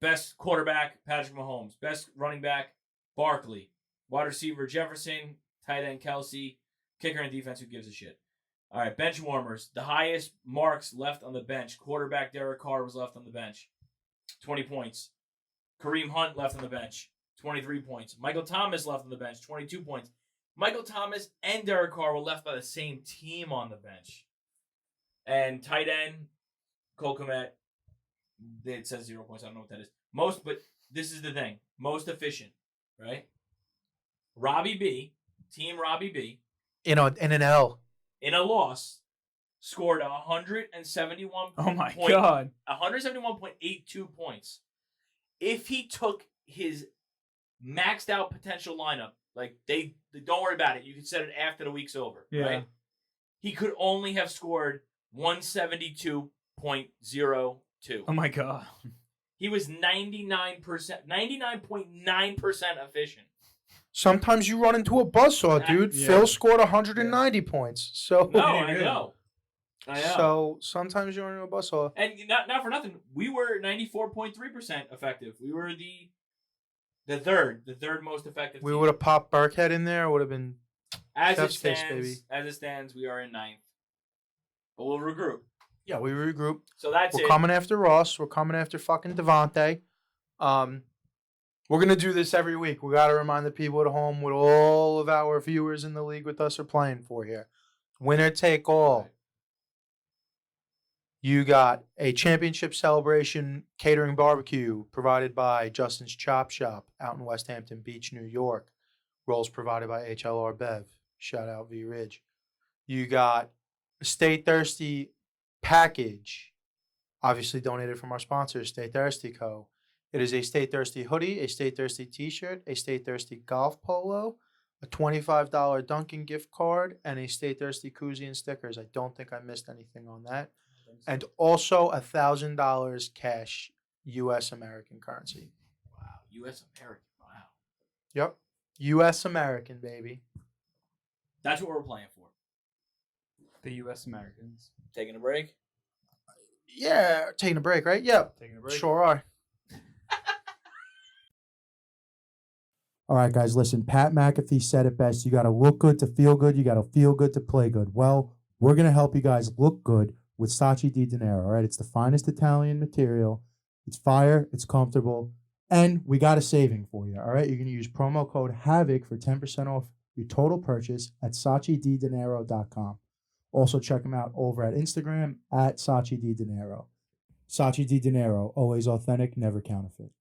best quarterback Patrick Mahomes, best running back Barkley, wide receiver Jefferson, tight end Kelsey, kicker and defense, who gives a shit. All right, bench warmers. The highest marks left on the bench. Quarterback Derek Carr was left on the bench. 20 points. Kareem Hunt left on the bench. 23 points. Michael Thomas left on the bench. 22 points. Michael Thomas and Derek Carr were left by the same team on the bench. And tight end, Cole Kmet, it says 0 points. I don't know what that is. But this is the thing. Most efficient, right? Robbie B, Team Robbie B. In an L. In a loss, scored 171. Oh my God. 171.82 points. If he took his maxed out potential lineup, like they don't worry about it. You can set it after the week's over, right? He could only have scored 172.02. Oh my God. He was 99.9% efficient. Sometimes you run into a buzzsaw, dude. Yeah. Phil scored 190 points. So No, I know. So sometimes you run into a buzzsaw. And not for nothing, we were 94.3% effective. We were the third most effective. We team. would have popped Burkhead in there. It would have been As it Chef's kiss, stands, baby. we are in 9th. But we'll regroup. Yeah, we regroup. So that's We're it. coming after Ross. We're coming after fucking Devontae. We're going to do this every week. We got to remind the people at home what all of our viewers in the league with us are playing for here. Winner take all. Right. You got a championship celebration catering barbecue provided by Justin's Chop Shop out in West Hampton Beach, New York. Rolls provided by HLR Bev. Shout out V Ridge. You got a Stay Thirsty package, obviously donated from our sponsor, Stay Thirsty Co. It is a Stay Thirsty hoodie, a Stay Thirsty t-shirt, a Stay Thirsty golf polo, a $25 Dunkin' gift card, and a Stay Thirsty koozie and stickers. I don't think I missed anything on that. And also $1,000 cash, U.S. American currency. Wow. U.S. American. Wow. Yep. U.S. American, baby. That's what we're playing for. The U.S. Americans. Taking a break? Yeah, taking a break, right? Yeah, Taking a break. sure are. All right, guys, listen. Pat McAfee said it best. You got to look good to feel good. You got to feel good to play good. Well, we're going to help you guys look good with Saatchi di Dinero, all right? It's the finest Italian material. It's fire. It's comfortable. And we got a saving for you, all right? You're going to use promo code HAVOC for 10% off your total purchase at SaatchiDiDinero.com. Also, check them out over at Instagram at Saatchi di Dinero. Saatchi di Dinero, always authentic, never counterfeit.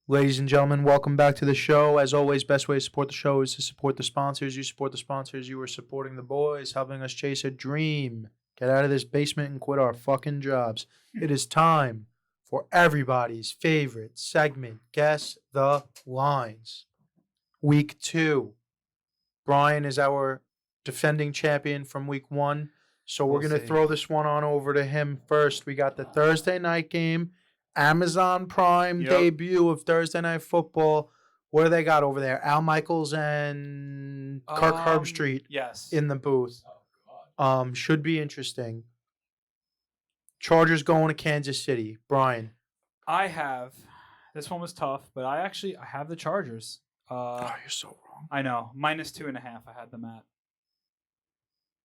Ladies and gentlemen, welcome back to the show. As always, best way to support the show is to support the sponsors. You support the sponsors, you are supporting the boys, helping us chase a dream. Get out of this basement and quit our fucking jobs. It is time for everybody's favorite segment, Guess the Lines. Week 2. Bryan is our defending champion from week 1. So we're going to throw this one on over to him first. We got the Thursday night game. Amazon Prime debut of Thursday Night Football. What do they got over there? Al Michaels and Kirk Herbstreit in the booth. Oh, God. Should be interesting. Chargers going to Kansas City. Bryan. This one was tough, but I have the Chargers. You're so wrong. I know. -2.5. I had them at.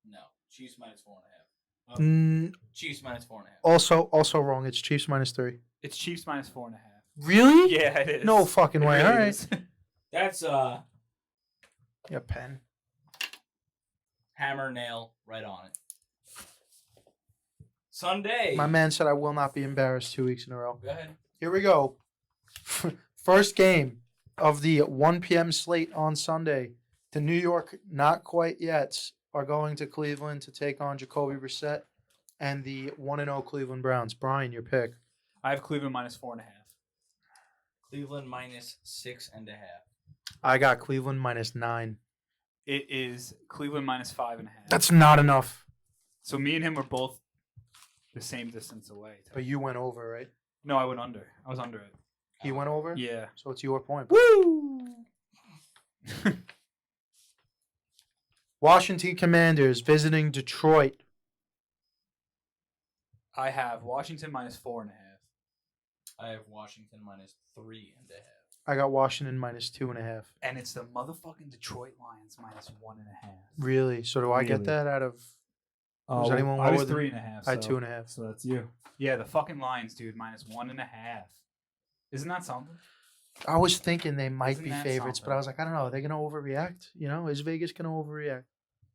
No. Chiefs -4.5. Chiefs -4.5. Also wrong. It's Chiefs -3. It's Chiefs -4.5. Really? Yeah, it is. No fucking way. Really All right. is. That's Yeah, pen. hammer nail right on it. Sunday. My man said I will not be embarrassed 2 weeks in a row. Go ahead. Here we go. First game of the 1 p.m. slate on Sunday. The New York Not Quite Yets are going to Cleveland to take on Jacoby Brissett and the 1-0 Cleveland Browns. Bryan, your pick. I have Cleveland -4.5. Cleveland -6.5. I got Cleveland -9. It is Cleveland -5.5. That's not enough. So me and him were both the same distance away. But you went over, right? No, I went under. I was under it. He went over? Yeah. So it's your point. Woo! Washington Commanders visiting Detroit. I have Washington minus 4.5. I have Washington minus 3.5. I got Washington minus 2.5. And it's the motherfucking Detroit Lions minus 1.5. Really? So do I get Really? that out of... Oh, Was anyone I was lower than- 3.5. I had so- 2.5. So that's you. Yeah, the fucking Lions, dude, minus 1.5. Isn't that something? I was thinking they might Isn't be that favorites, but something? I was like, I don't know. Are they going to overreact? You know, is Vegas going to overreact?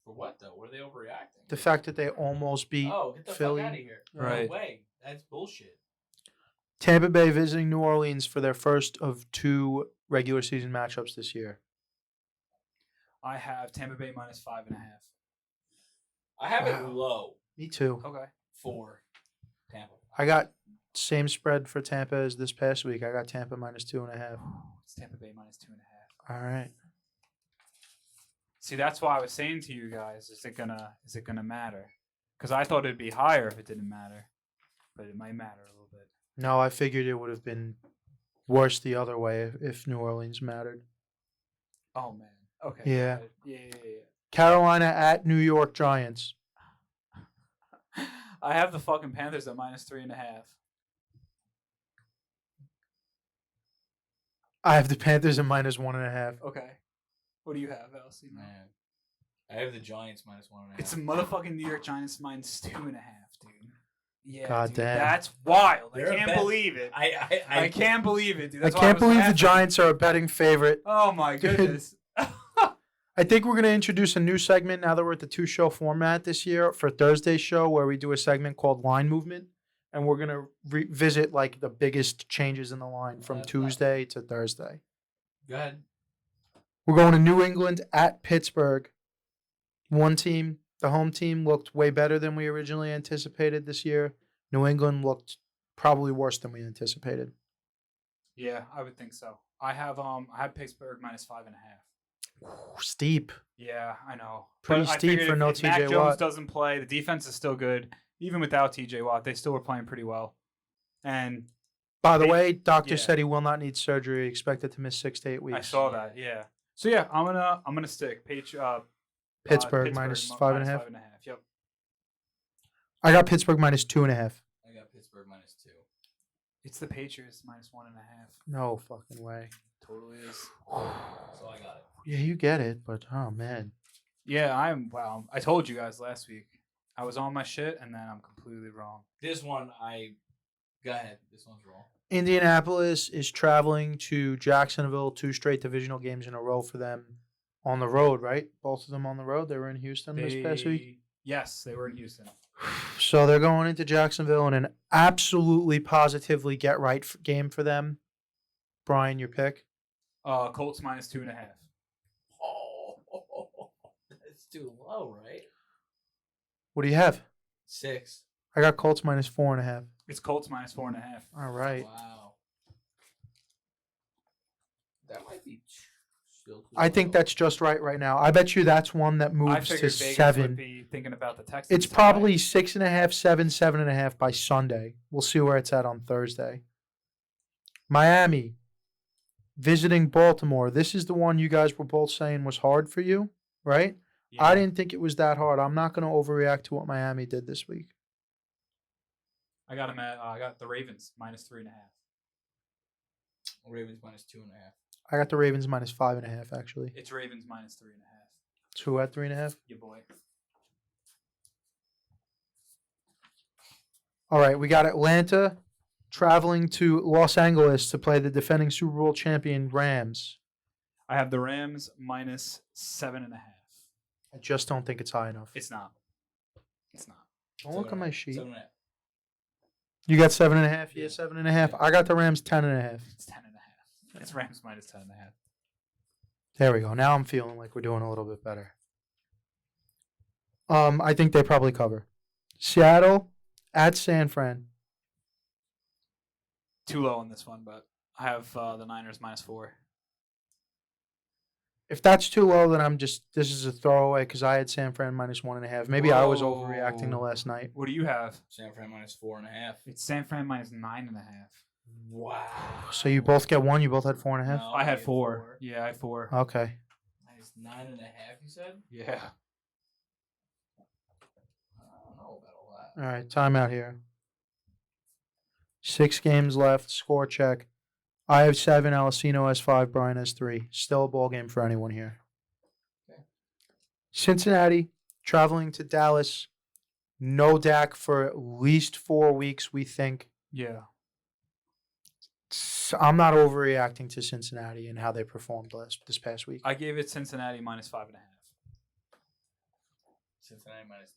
For what, though? What are they overreacting? The fact that they almost beat Oh, get the Philly. fuck out of here. Right. No way. That's bullshit. Tampa Bay visiting New Orleans for their first of 2 regular season matchups this year. I have Tampa Bay minus 5.5. I have it Wow. low Me too. Okay. for Tampa. I got same spread for Tampa as this past week. I got Tampa minus 2.5. It's Tampa Bay minus 2.5. All right. See, that's why I was saying to you guys, is it gonna matter? Because I thought it'd be higher if it didn't matter, but it might matter a little bit. No, I figured it would have been worse the other way if New Orleans mattered. Oh man. Okay. Yeah. Yeah. Carolina at New York Giants. I have the fucking Panthers at minus 3.5. I have the Panthers at minus 1.5. Okay. What do you have, Elsie? Man. I have the Giants minus 1.5. It's a motherfucking New York Giants minus 2.5, dude. Yeah, God dude, damn. that's wild. They're I a can't bet. believe it. I can't believe it, dude. I That's why can't was believe the laughing. Giants are a betting favorite. Oh my Dude. goodness. I think we're going to introduce a new segment now that we're at the 2-show format this year for Thursday's show where we do a segment called Line Movement. And we're going to revisit like the biggest changes in the line from Tuesday to Thursday. Go ahead. We're going to New England at Pittsburgh. One team, the home team, looked way better than we originally anticipated this year. New England looked probably worse than we anticipated. Yeah, I would think so. I have Pittsburgh minus 5.5. Steep. Yeah, I know. Pretty But I steep figured for if- no if Mac TJ Jones Watt. doesn't play, the defense is still good. Even without TJ Watt, they still were playing pretty well. And By the They- way, doctor yeah. said he will not need surgery. Expected to miss 6 to 8 weeks. I saw that. Yeah. So yeah, I'm gonna stick Pittsburgh minus mi- 5.5. 5.5. Yep. I got Pittsburgh minus 2.5. I got Pittsburgh minus 2. It's the Patriots minus 1.5. No fucking way. Totally is. So I got it. Yeah, you get it, but oh man. Yeah, wow. I told you guys last week. I was on my shit, and then I'm completely wrong. This one, Go ahead. This one's wrong. Indianapolis is traveling to Jacksonville, 2 straight divisional games in a row for them on the road, right? Both of them on the road. They were in Houston this past week. Yes, they were in Houston. So they're going into Jacksonville in an absolutely positively get right game for them. Bryan, your pick? Colts minus 2.5. Oh, that's too low, right? What do you have? 6. I got Colts minus 4.5. It's Colts minus 4.5. All right. Wow. That might be still too I think low. that's just right now. I bet you that's one that I moves to figured Vegas would 7. be thinking about the Texans. It's today. probably 6.5, 7, 7.5 by Sunday. We'll see where it's at on Thursday. Miami visiting Baltimore. This is the one you guys were both saying was hard for you, right? Yeah. I didn't think it was that hard. I'm not going to overreact to what Miami did this week. I got him at. I got the Ravens minus 3.5. Ravens minus 2.5. I got the Ravens minus 5.5, actually. It's Ravens minus 3.5. It's who at 3.5? Your boy. All right, we got Atlanta traveling to Los Angeles to play the defending Super Bowl champion Rams. I have the Rams minus 7.5. I just don't think it's high enough. It's not. It's not. Don't look at my sheet. 7.5. You got 7.5. Yeah. Yeah, 7.5. I got the Rams 10.5. It's 10.5. It's Rams minus 10.5. There we go. Now I'm feeling like we're doing a little bit better. I think they probably cover. Seattle at San Fran. Too low on this one, but I have the Niners minus 4. If that's too low, then this is a throwaway because I had San Fran minus 1.5. Maybe I was overreacting to Whoa. last night. What do you have? San Fran minus 4.5. It's San Fran minus 9.5. Wow. So you both get one. You both had 4.5. No, I had get 4. Yeah, I had 4. Okay. Minus 9.5, you said? Yeah. I don't know about all that. All right. Timeout here. 6 games left. Score check. I have 7. Alessino has 5. Bryan has 3. Still a ball game for anyone here. Okay. Cincinnati traveling to Dallas. No Dak for at least 4 weeks, we think. Yeah. I'm not overreacting to Cincinnati and how they performed this past week. I gave it Cincinnati minus 5.5. Cincinnati minus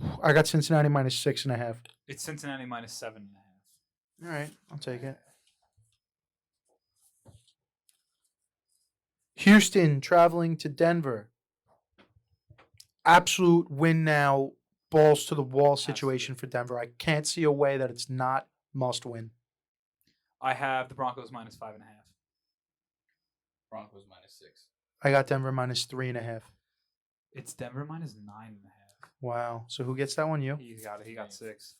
9. I got Cincinnati minus 6.5. It's Cincinnati minus 7.5. All right, I'll take it. Houston traveling to Denver. Absolute win now, balls to the wall situation for Denver. I can't see a way that it's not must win. I have the Broncos minus 5.5. Broncos minus 6. I got Denver minus 3.5. It's Denver minus 9.5. Wow. So who gets that one? You? He got it. He got 6.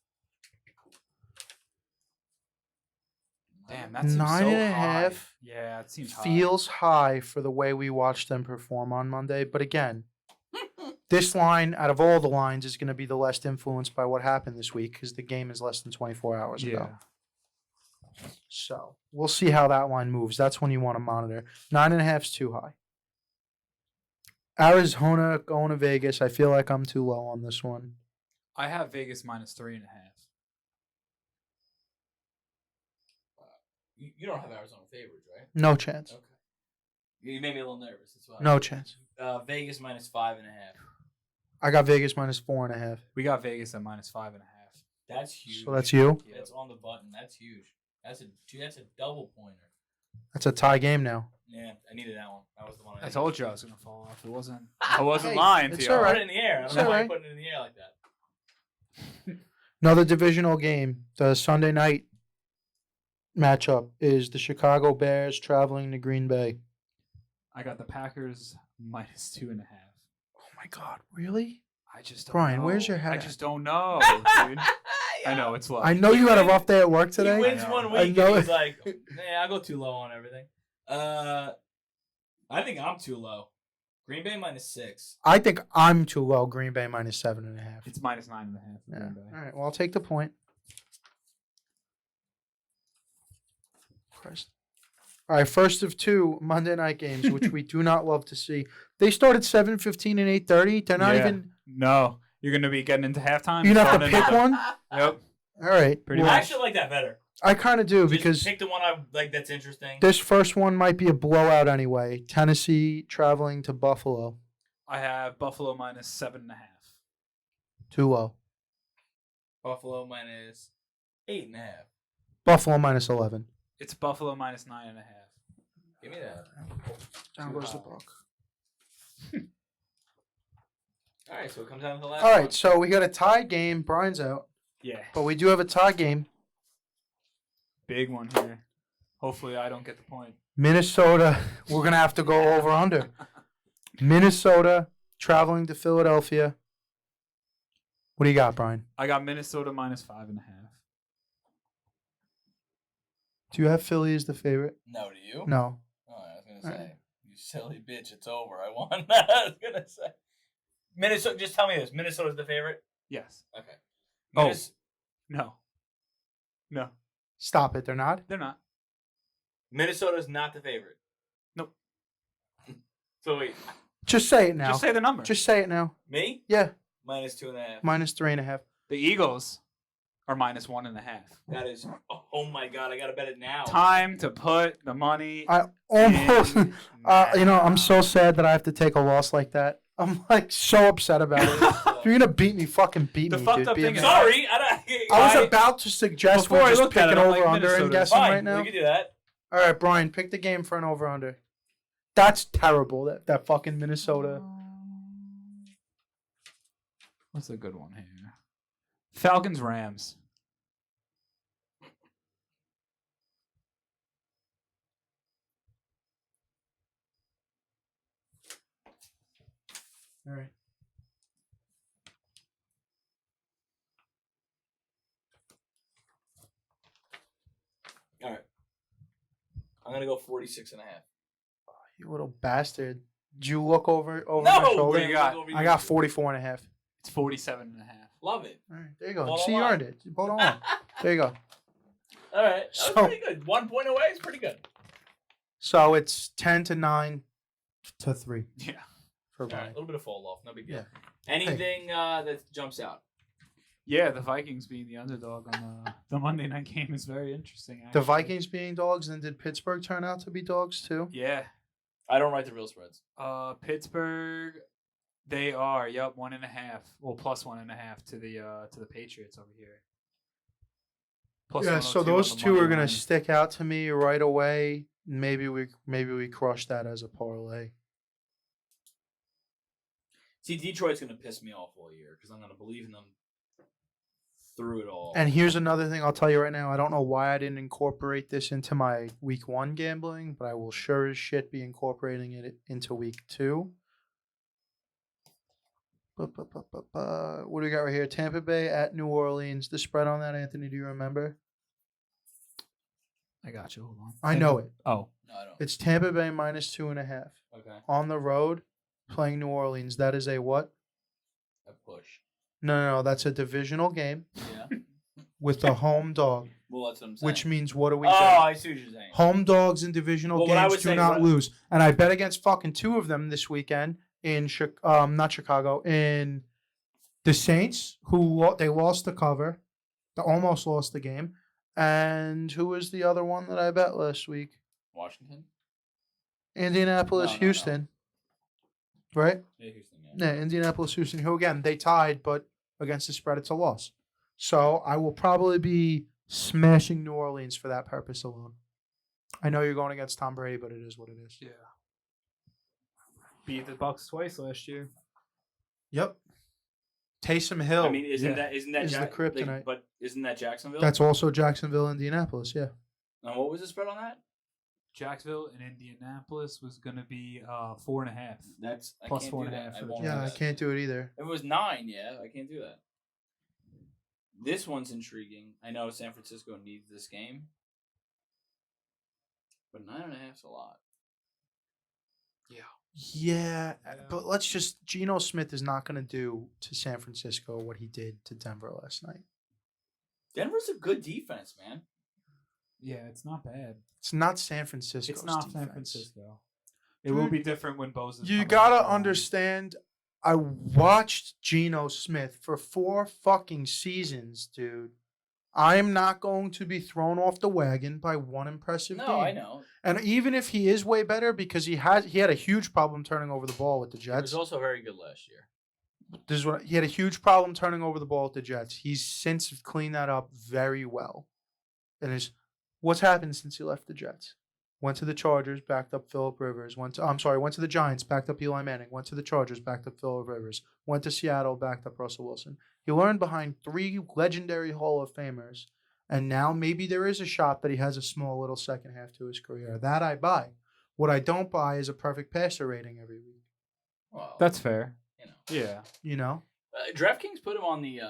Damn, that seems so 9.5. high. Yeah, it seems high. Feels high for the way we watched them perform on Monday. But again, this line, out of all the lines, is going to be the less influenced by what happened this week because the game is less than 24 hours ago. So we'll see how that line moves. That's when you want to monitor. 9.5 is too high. Arizona going to Vegas. I feel like I'm too low on this one. I have Vegas minus 3.5. You don't have Arizona favorites, right? No chance. Okay. You made me a little nervous. That's why. No chance. Vegas minus 5.5. I got Vegas minus 4.5. We got Vegas at minus 5.5. That's huge. So that's you? That's on the button. That's huge. That's a double pointer. That's a tie game now. Yeah, I needed that one. That was the one. I told you I was gonna fall off. It wasn't. I wasn't Hey, lying to it's you. all Put right. it in the air. I It's don't know why all you're putting it in the air like that. Another divisional game. The Sunday night matchup is the Chicago Bears traveling to Green Bay. I got the Packers minus 2.5. Oh my God, really? I just don't Bryan, know. where's your hat I at? just don't know, dude. I know it's low. I know you had a rough day at work He today. wins I know. one I week know and it. he's like, "Yeah, I'll go too low on everything." I think I'm too low. Green Bay minus 6. I think I'm too low. Green Bay minus 7.5. It's minus 9.5. Yeah. Green Bay. All right. Well, I'll take the point. Christ. All right. First of 2 Monday night games, which we do not love to see. They started 7:15 and 8:30. They're not Yeah. even. No, you're gonna be getting into halftime. You have to starting pick into- one. Yep. All right. Pretty I much. actually like that better. I kind of do Just because pick the one I like that's interesting. this first one might be a blowout anyway. Tennessee traveling to Buffalo. I have Buffalo minus 7.5. Too low. Buffalo minus 8.5. Buffalo minus 11. It's Buffalo minus 9.5. Give me that. Down Too goes the high. buck. All right, so it comes down to the last All one. right. So we got a tie game. Brian's out. Yeah. But we do have a tie game. Big one here. Hopefully I don't get the point. Minnesota. We're going to have to go over under. Minnesota traveling to Philadelphia. What do you got, Bryan? I got Minnesota minus 5.5. Do you have Philly as the favorite? No, do you? No. Oh, I was gonna All say, right. you silly bitch, it's over. I won. I was gonna say, Minnesota. Just tell me this: Minnesota's the favorite. Yes. Okay. Oh. No. No. Stop it. They're not. They're not. Minnesota's not the favorite. Nope. So wait, Just say it now. Just say the number. Just say it now. me Yeah. minus 2.5. Minus 3.5. The Eagles are minus 1.5. That is. Oh my god! I gotta bet it now. Time to put the money. I almost. in I'm now. so sad that I have to take a loss like that. I'm like so upset about it. If you're gonna beat me, fucking beat The me, fucked dude. up Be a thing is- man. Sorry, I was I- about to suggest Before we're I just looked at picking it, I'm over like, under and Minnesota's guessing Fine, right now. we can do that. All right, Brian, pick the game for an over under. That's terrible. That fucking Minnesota. What's a good one here? Falcons Rams. All right. All right. I'm going to go 46.5. You little bastard. Did you look over No! my shoulder? What do you got? I got 44 and a half. It's 47.5. Love it. All right, there you go. Bottom See, you line. earned it. Bottom line. There you go. All right. That So- was pretty good. 1 point away is pretty good. So it's 10 to 9 to 3 Yeah. for All right. A Bryan. little bit of fall off. No big deal. Yeah. Anything that jumps out? Yeah, the Vikings being the underdog on the Monday night game is very interesting. The actually. Vikings being dogs, and did Pittsburgh turn out to be dogs too? Yeah. I don't write the real spreads. Pittsburgh, they are. Yep, 1.5. Well, plus 1.5 to the Patriots over here. Plus Yeah, so 102 on those the two money are going line. to stick out to me right away. Maybe we crush that as a parlay. See, Detroit's going to piss me off all year because I'm going to believe in them through it all. And here's another thing I'll tell you right now. I don't know why I didn't incorporate this into my week 1 gambling, but I will sure as shit be incorporating it into week 2. What do we got right here? Tampa Bay at New Orleans. The spread on that, Anthony, do you remember? I got you. Hold on. I know it. Oh. No, I don't. It's Tampa Bay minus 2.5. Okay. On the road, playing New Orleans. That is a what? A push. No, that's a divisional game Yeah. with a home dog, Well, that's what I'm saying. which means what do we Oh, do? I see what you're saying. Home dogs in divisional Well, what I games would do say- not what- lose. And I bet against fucking 2 of them this weekend in not Chicago, in the Saints, they lost the cover. They almost lost the game. And who was the other one that I bet last week? Washington? Indianapolis, No. Houston. Right? Yeah, Houston, yeah. Yeah, Indianapolis, Houston, who again, they tied, but against the spread, it's a loss. So I will probably be smashing New Orleans for that purpose alone. I know you're going against Tom Brady, but it is what it is. Yeah. Beat the Bucks twice last year. Yep. Taysom Hill. I mean, isn't Yeah. that Is the kryptonite. but isn't that Jacksonville? That's also Jacksonville, Indianapolis, yeah. And what was the spread on that? Jacksonville and Indianapolis was going to be 4.5. That's I Plus can't 4.5 do that. for the won't Yeah, do I that. can't do it either. If it was 9, yeah, I can't do that. This one's intriguing. I know San Francisco needs this game, but 9.5 is a lot. Yeah, but let's just Geno Smith is not going to do to San Francisco what he did to Denver last night. Denver's a good defense, man. Yeah, it's not bad. It's not San Francisco. It's not San Francisco. It will Dude, be different when Bosa's You coming gotta back on. understand. I watched Geno Smith for 4 fucking seasons, dude. I am not going to be thrown off the wagon by one impressive No, game. I know. And even if he is way better, because he had a huge problem turning over the ball with the He Jets. was also very good last year. This is what he had a huge problem turning over the ball with the Jets. He's since cleaned that up very well. And what's happened since he left the Jets? Went to the Chargers, backed up Phillip Rivers. Went to the Giants, backed up Eli Manning. Went to the Chargers, backed up Phillip Rivers. Went to Seattle, backed up Russell Wilson. He learned behind 3 legendary Hall of Famers, and now maybe there is a shot that he has a small little second half to his career. That I buy. What I don't buy is a perfect passer rating every week. Well, That's fair. you know. Yeah. You know, DraftKings put him on the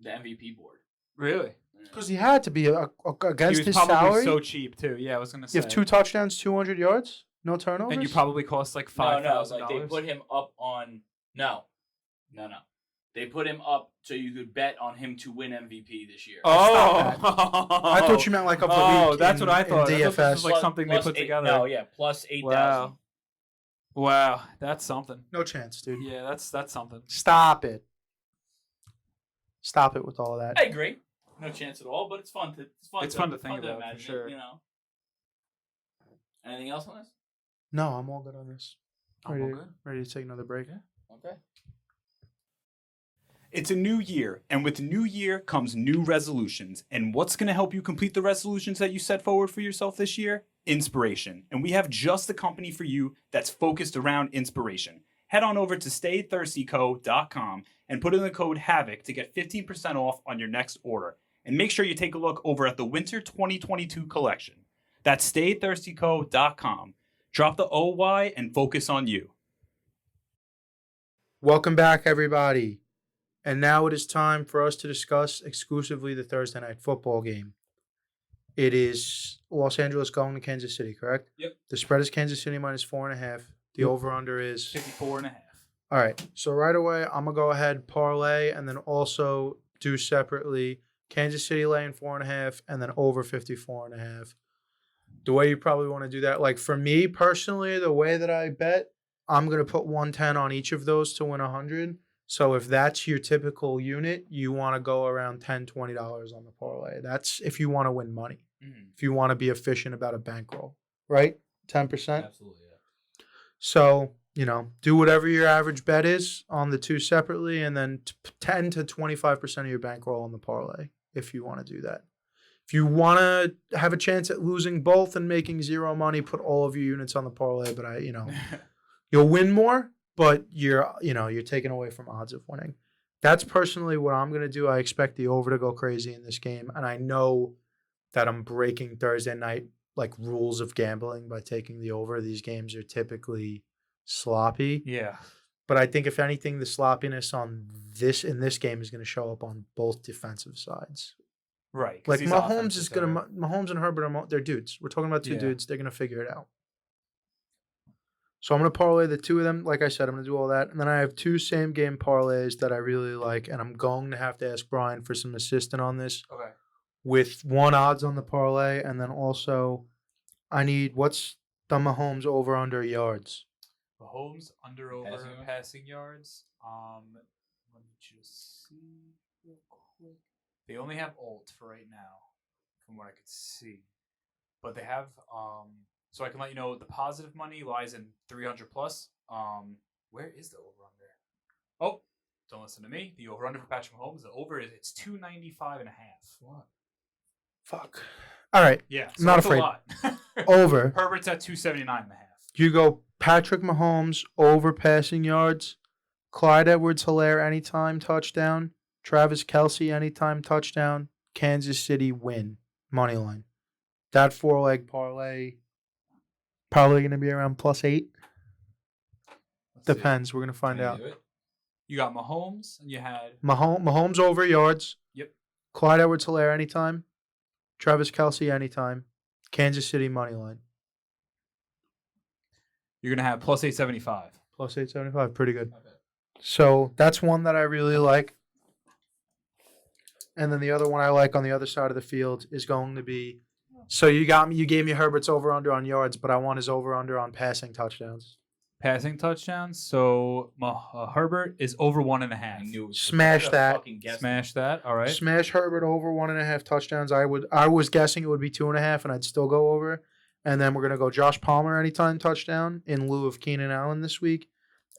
MVP board. Really? because he had to be against He his was probably salary. so cheap too. Yeah, I was gonna say. You have 2 touchdowns, 200 yards, no turnovers. and you probably cost like No, $5,000. like they put him up on no. They put him up so you could bet on him to win MVP this year. Oh, I thought you meant like of the week. Oh, that's in- what I in thought. I thought this DFS. was like something they Plus put 8 together. No, yeah, plus 8,000. Wow. Wow, that's something. No chance, dude. Yeah, that's something. Stop it. Stop it with all that. I agree. No chance at all, but it's fun to think about, for imagine sure. it, you know. Anything else on this? No, I'm all good on this. I'm all good. Ready to take another break? Okay. It's a new year, and with the new year comes new resolutions. And what's going to help you complete the resolutions that you set forward for yourself this year? Inspiration. And we have just the company for you that's focused around inspiration. Head on over to staythirstyco.com and put in the code HAVOC to get 15% off on your next order. And make sure you take a look over at the Winter 2022 collection. That's staythirstyco.com. Drop the OY and focus on you. Welcome back, everybody. And now it is time for us to discuss exclusively the Thursday night football game. It is Los Angeles going to Kansas City, correct? Yep. The spread is Kansas City minus 4.5. The Yep. over-under is 54.5. All right. So right away, I'm gonna go ahead parlay and then also do separately Kansas City laying 4.5 and then over 54.5. The way you probably want to do that, like for me personally, the way that I bet, I'm gonna put 110 on each of those to win 100. So if that's your typical unit, you want to go around $10, $20 on the parlay. That's if you want to win money. If you want to be efficient about a bankroll, right? 10%. Absolutely, yeah. So, do whatever your average bet is on the two separately, and then 10 to 25% of your bankroll on the parlay if you want to do that. If you want to have a chance at losing both and making zero money, put all of your units on the parlay. But you'll win more, but you're taking away from odds of winning. That's personally what I'm going to do. I expect the over to go crazy in this game, and I know that I'm breaking Thursday night rules of gambling by taking the over. These games are typically sloppy. Yeah. But I think if anything, the sloppiness in this game is going to show up on both defensive sides. Right. Like Mahomes and Herbert they're dudes. We're talking about two Yeah. dudes. They're going to figure it out. So I'm going to parlay the two of them. Like I said, I'm going to do all that. And then I have two same game parlays that I really like. And I'm going to have to ask Bryan for some assistance on this. Okay. With one odds on the parlay. And then also, I need, what's the Mahomes over under yards? Mahomes under over passing yards. Let me just see real quick. They only have alt for right now, from what I could see. But they have so I can let you know the positive money lies in 300 plus. Where is the over under? Oh, don't listen to me. The over under for Patrick Mahomes, the over it's 295.5. What? Fuck. All right. Yeah, I'm not that's afraid. a lot. Over. Herbert's at 279.5. You go Patrick Mahomes over passing yards, Clyde Edwards-Helaire anytime touchdown, Travis Kelce anytime touchdown, Kansas City win money line. That 4-leg parlay probably going to be around +8. Depends. We're going to find out. You got Mahomes and you had Mahomes over yards. Yep. Clyde Edwards-Helaire anytime. Travis Kelce anytime. Kansas City money line. You're going to have +875. +875. Pretty good. So that's one that I really like. And then the other one I like on the other side of the field is going to be. So you gave me Herbert's over under on yards, but I want his over under on passing touchdowns. Passing touchdowns. So Herbert is over 1.5. Smash that. Smash that. All right. Smash Herbert over 1.5 touchdowns. I was guessing it would be 2.5, and I'd still go over. And then we're gonna go Josh Palmer anytime touchdown in lieu of Keenan Allen this week,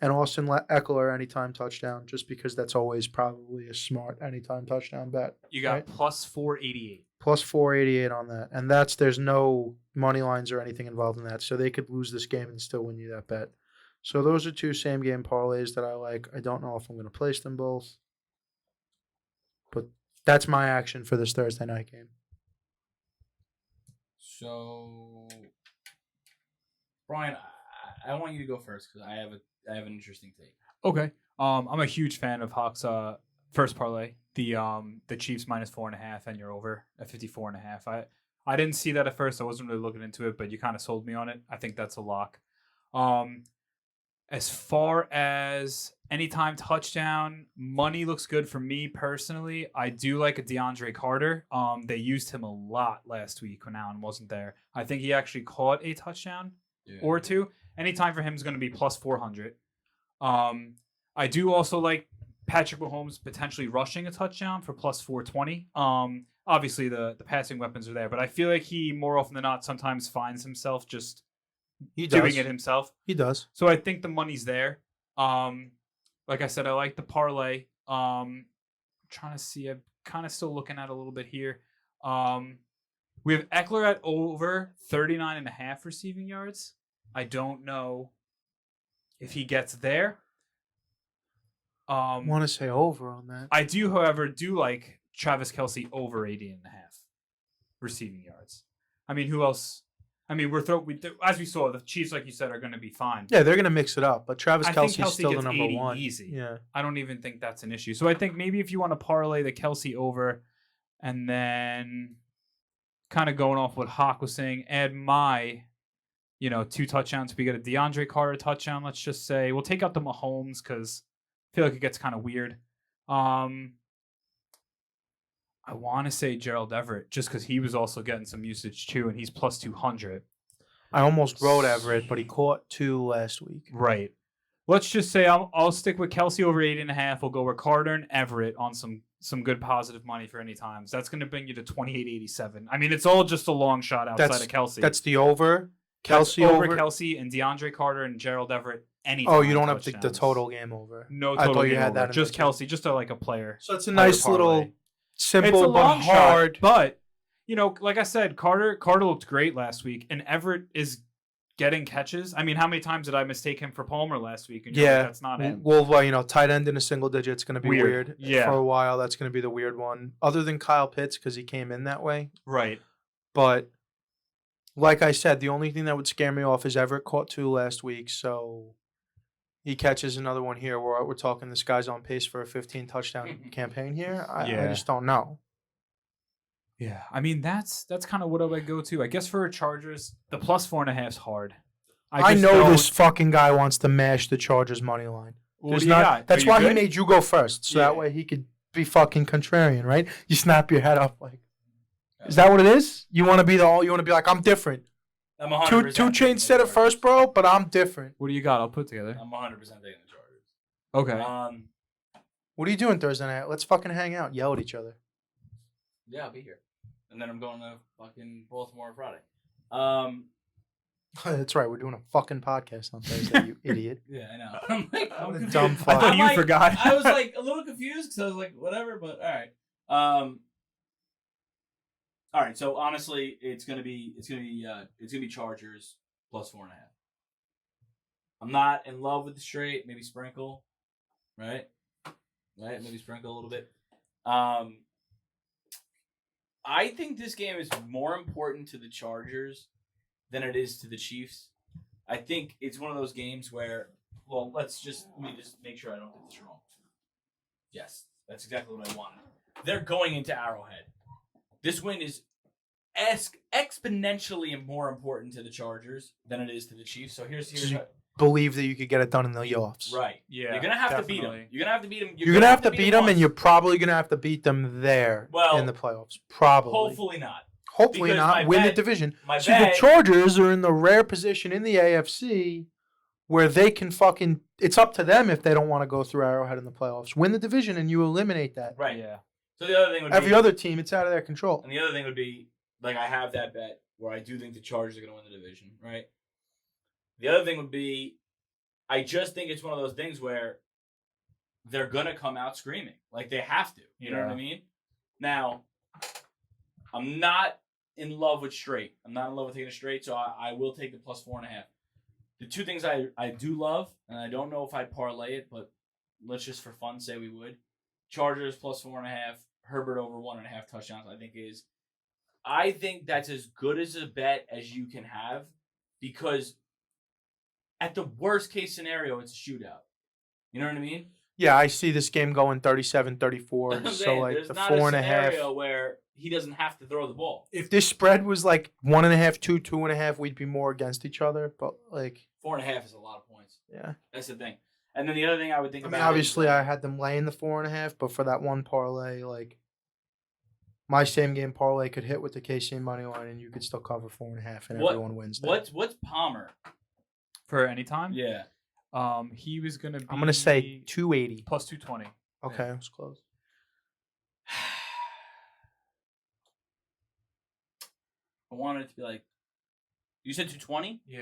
and Austin Eckler anytime touchdown, just because that's always probably a smart anytime touchdown bet. You got right? +488. +488 on that, and there's no money lines or anything involved in that, so they could lose this game and still win you that bet. So those are two same game parlays that I like. I don't know if I'm going to place them both, but that's my action for this Thursday night game. So, Bryan, I want you to go first because I have an interesting take. Okay. I'm a huge fan of Hawk's first parlay, the Chiefs -4.5 and you're over at 54.5. I didn't see that at first. I wasn't really looking into it, but you kind of sold me on it. I think that's a lock. As far as anytime touchdown, money looks good for me personally. I do like a DeAndre Carter. They used him a lot last week when Allen wasn't there. I think he actually caught a touchdown or two. Anytime for him is going to be +400. I do also like Patrick Mahomes potentially rushing a touchdown for +420. Obviously the passing weapons are there, but I feel like he more often than not sometimes finds himself just doing it himself. He does. So I think the money's there. Like I said, I like the parlay. Trying to see. I'm kind of still looking at a little bit here. We have Eckler at over 39.5 receiving yards. I don't know if he gets there. I want to say over on that. I do, however, like Travis Kelce over 80.5 receiving yards. I mean, who else? I mean, as we saw, the Chiefs, like you said, are going to be fine. Yeah, they're going to mix it up, but Travis I think Kelce's Kelsey still the gets number 80 one. easy. Yeah. I don't even think that's an issue. So I think maybe if you want to parlay the Kelsey over and then kind of going off what Hawk was saying, add my, 2 touchdowns. If we get a DeAndre Carter touchdown, let's just say. We'll take out the Mahomes because I feel like it gets kind of weird. I want to say Gerald Everett just because he was also getting some usage too, and he's plus 200. I almost wrote Everett, but he caught 2 last week. Right. Let's just say I'll stick with Kelsey over 8.5. We'll go with Carter and Everett on some good positive money for any times. That's going to bring you to 28.87. I mean, it's all just a long shot outside of Kelsey. That's the over. Kelsey That's over Kelsey and DeAndre Carter and Gerald Everett. Oh, you don't have the total game over. No I total thought you game had over. that in Just there, too. Kelsey, just like a player. So it's a player nice parlay. little simple It's a but long hard. shot, but like I said, Carter looked great last week, and Everett is getting catches. I mean, how many times did I mistake him for Palmer last week? And you're like, that's not him. Well, tight end in a single digit is going to be weird. Yeah. For a while, that's going to be the weird one. Other than Kyle Pitts, because he came in that way. Right. But like I said, the only thing that would scare me off is Everett caught 2 last week, so he catches another one here. We're talking this guy's on pace for a 15 touchdown campaign here. I just don't know. Yeah, I mean that's kind of what I would go to. I guess for Chargers, the plus 4.5 is hard. I know this fucking guy wants to mash the Chargers money line. What do you got? That's Are you why he good? made you go first, so that way he could be fucking contrarian, right? You snap your head up like, is that what it is? You want to be like, I'm different. I'm 100%. Two Chainz said it first, bro, but I'm different. What do you got? I'll put together. I'm 100% taking the Chargers. Okay. What are you doing Thursday night? Let's fucking hang out, yell at each other. Yeah, I'll be here. And then I'm going to fucking Baltimore on Friday. That's right. We're doing a fucking podcast on Thursday, you idiot. Yeah, I know. I'm like, I'm What a confused. dumb fuck. I thought I'm you like- forgot. I was like a little confused because I was like, whatever, but all right. All right. So honestly, it's gonna be Chargers plus 4.5. I'm not in love with the straight. Maybe sprinkle, right? Maybe sprinkle a little bit. I think this game is more important to the Chargers than it is to the Chiefs. I think it's one of those games where, well, let me just make sure I don't get this wrong. Yes, that's exactly what I wanted. They're going into Arrowhead. This win is exponentially more important to the Chargers than it is to the Chiefs. So here's Believe that you could get it done in the playoffs. right. Yeah, You're gonna have definitely. to beat them. You're gonna have to beat them. You're gonna have to beat them, once. and you're probably gonna have to beat them there in the playoffs. Probably. Hopefully not. Hopefully Because not. my Win the bet- division. my See, the bet- Chargers are in the rare position in the AFC where they can fucking. It's up to them if they don't want to go through Arrowhead in the playoffs. Win the division, and you eliminate that. Right. Yeah. So the other thing would Every be other team, it's out of their control. and the other thing would be like I have that bet where I do think the Chargers are gonna win the division. Right. The other thing would be I just think it's one of those things where they're gonna come out screaming. Like they have to. You know what I mean? Now, I'm not in love with straight. I'm not in love with taking a straight, so I will take the plus 4.5. The two things I do love, and I don't know if I'd parlay it, but let's just for fun say we would. Chargers plus 4.5, Herbert over 1.5 touchdowns, I think that's as good as a bet as you can have because at the worst case scenario, it's a shootout. You know what I mean? Yeah, I see this game going 37-34. I'm So saying, like there's the not 4.5. a scenario where he doesn't have to throw the ball. If this spread was like 1.5, 2, 2.5, we'd be more against each other. But like, 4.5 is a lot of points. yeah. That's the thing. And then the other thing I would think I mean, about obviously, is, I had them laying the 4.5, but for that one parlay, like my same game parlay could hit with the KC money line, and you could still cover 4.5, and everyone wins. There. What's Palmer? For any time? Yeah. He was gonna be. I'm gonna say 280. plus 220. Okay, it was close. I wanted it to be like. You said 220? Yeah.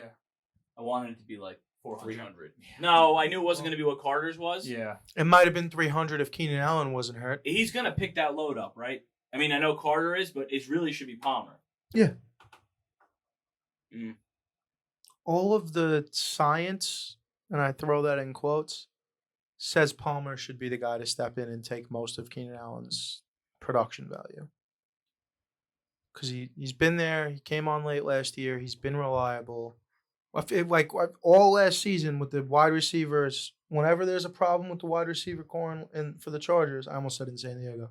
I wanted it to be like 400. 300. No, I knew it wasn't going to be what Carter's was. Yeah. It might have been 300 if Keenan Allen wasn't hurt. He's going to pick that load up, right? I mean, I know Carter is, but it really should be Palmer. Yeah. Mm. All of the science, and I throw that in quotes, says Palmer should be the guy to step in and take most of Keenan Allen's production value. because he's been there. He came on late last year. He's been reliable. All last season with the wide receivers, whenever there's a problem with the wide receiver core and for the Chargers, I almost said in San Diego,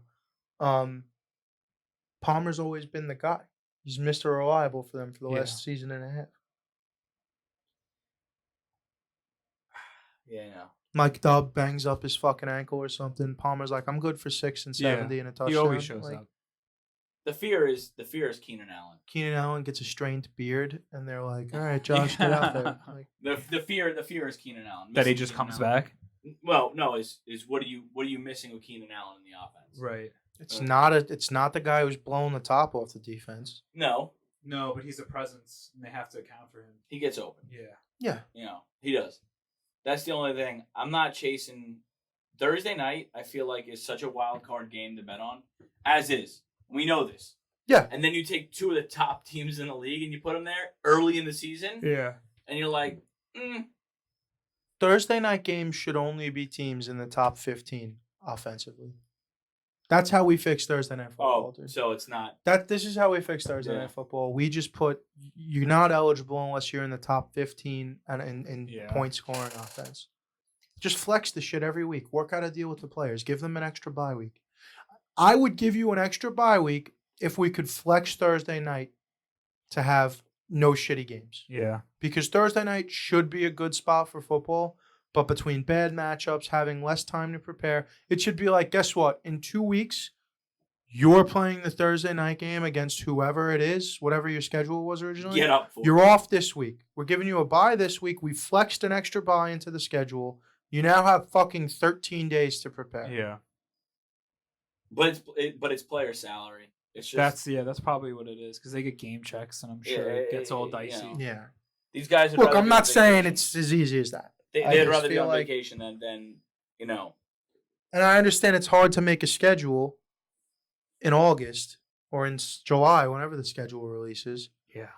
Palmer's always been the guy. He's Mr. Reliable for them for the last season and a half. Yeah, no. Mike Dubb bangs up his fucking ankle or something. Palmer's like, I'm good for 6 and 70 and a touchdown. He always shows like, up. The fear is Keenan Allen. Keenan Allen gets a strained beard, and they're like, all right, Josh, get out there. Like, The fear is Keenan Allen. That he Missing just Keenan comes Allen. back. Well, no, is what are you missing with Keenan Allen in the offense? Right. it's not the guy who's blowing the top off the defense. No, No, but he's a presence, and they have to account for him. he gets open. Yeah. Yeah. You know, he does. That's the only thing. I'm not chasing. Thursday night, I feel like is such a wild card game to bet on. As is. We know this. Yeah. And then you take two of the top teams in the league and you put them there early in the season, Yeah. and you're like, Thursday night games should only be teams in the top 15 offensively. That's how we fix Thursday night football. oh, Dude. so it's not. This is how we fix Thursday Yeah. night football. We just put you're not eligible unless you're in the top 15 and in point scoring offense. Just flex the shit every week. Work out a deal with the players. Give them an extra bye week. I would give you an extra bye week if we could flex Thursday night to have no shitty games. Yeah. Because Thursday night should be a good spot for football, but between bad matchups, having less time to prepare, it should be like, guess what? In 2 weeks, you're playing the Thursday night game against whoever it is, whatever your schedule was originally. Get up for You're off this week. We're giving you a bye this week. We flexed an extra bye into the schedule. You now have fucking 13 days to prepare. Yeah. But it's player salary. It's just That's probably what it is, because they get game checks, and I'm sure it gets all dicey. know. Yeah. these guys. Would Look, rather I'm be not on saying vacation. it's as easy as that. They'd I just rather be feel on like- vacation than you know. And I understand it's hard to make a schedule in August or in July, whenever the schedule releases. Yeah.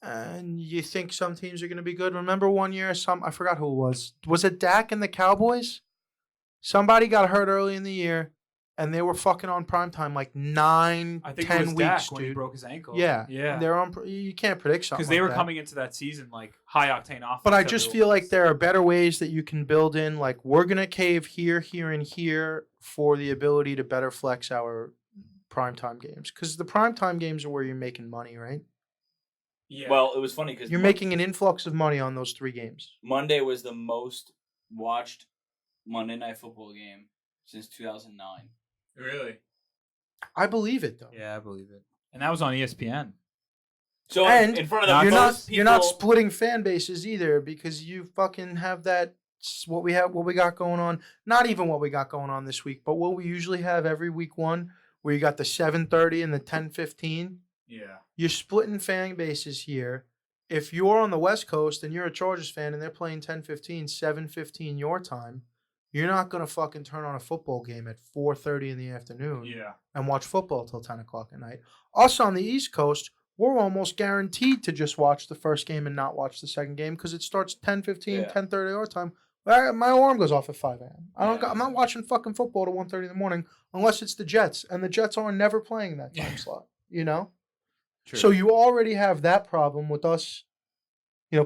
And you think some teams are going to be good. Remember one year, I forgot who it was. Was it Dak and the Cowboys? Somebody got hurt early in the year, and they were fucking on primetime like 9, I think 10 it was weeks, Dak when he dude. broke his ankle. Yeah. Yeah. They're on. You can't predict something Because they like were that. coming into that season like high octane offense. But I just feel like there are better ways that you can build in. Like, we're going to cave here, here, and here for the ability to better flex our primetime games. Because the primetime games are where you're making money, right? Yeah. Well, it was funny because You're making an influx of money on those 3 games. Monday was the most watched Monday Night Football game since 2009. Really? I believe it, though. Yeah, I believe it. And that was on ESPN. So And in front of the You're not most you're not people- splitting fan bases either, because you fucking have that what we got going on. Not even what we got going on this week, but what we usually have every week one, where you got the 7:30 and the 10:15. Yeah. You're splitting fan bases here. If you're on the West Coast and you're a Chargers fan and they're playing 10:15, 7:15 your time, you're not gonna fucking turn on a football game at 4:30 in the afternoon Yeah. and watch football till 10 o'clock at night. Us on the East Coast, we're almost guaranteed to just watch the first game and not watch the second game because it starts 10:15, Yeah. 10:30 our time. My alarm goes off at 5 a.m. Yeah. I'm not watching fucking football to 1:30 in the morning unless it's the Jets, and the Jets are never playing that time slot, you know? True. So you already have that problem with us,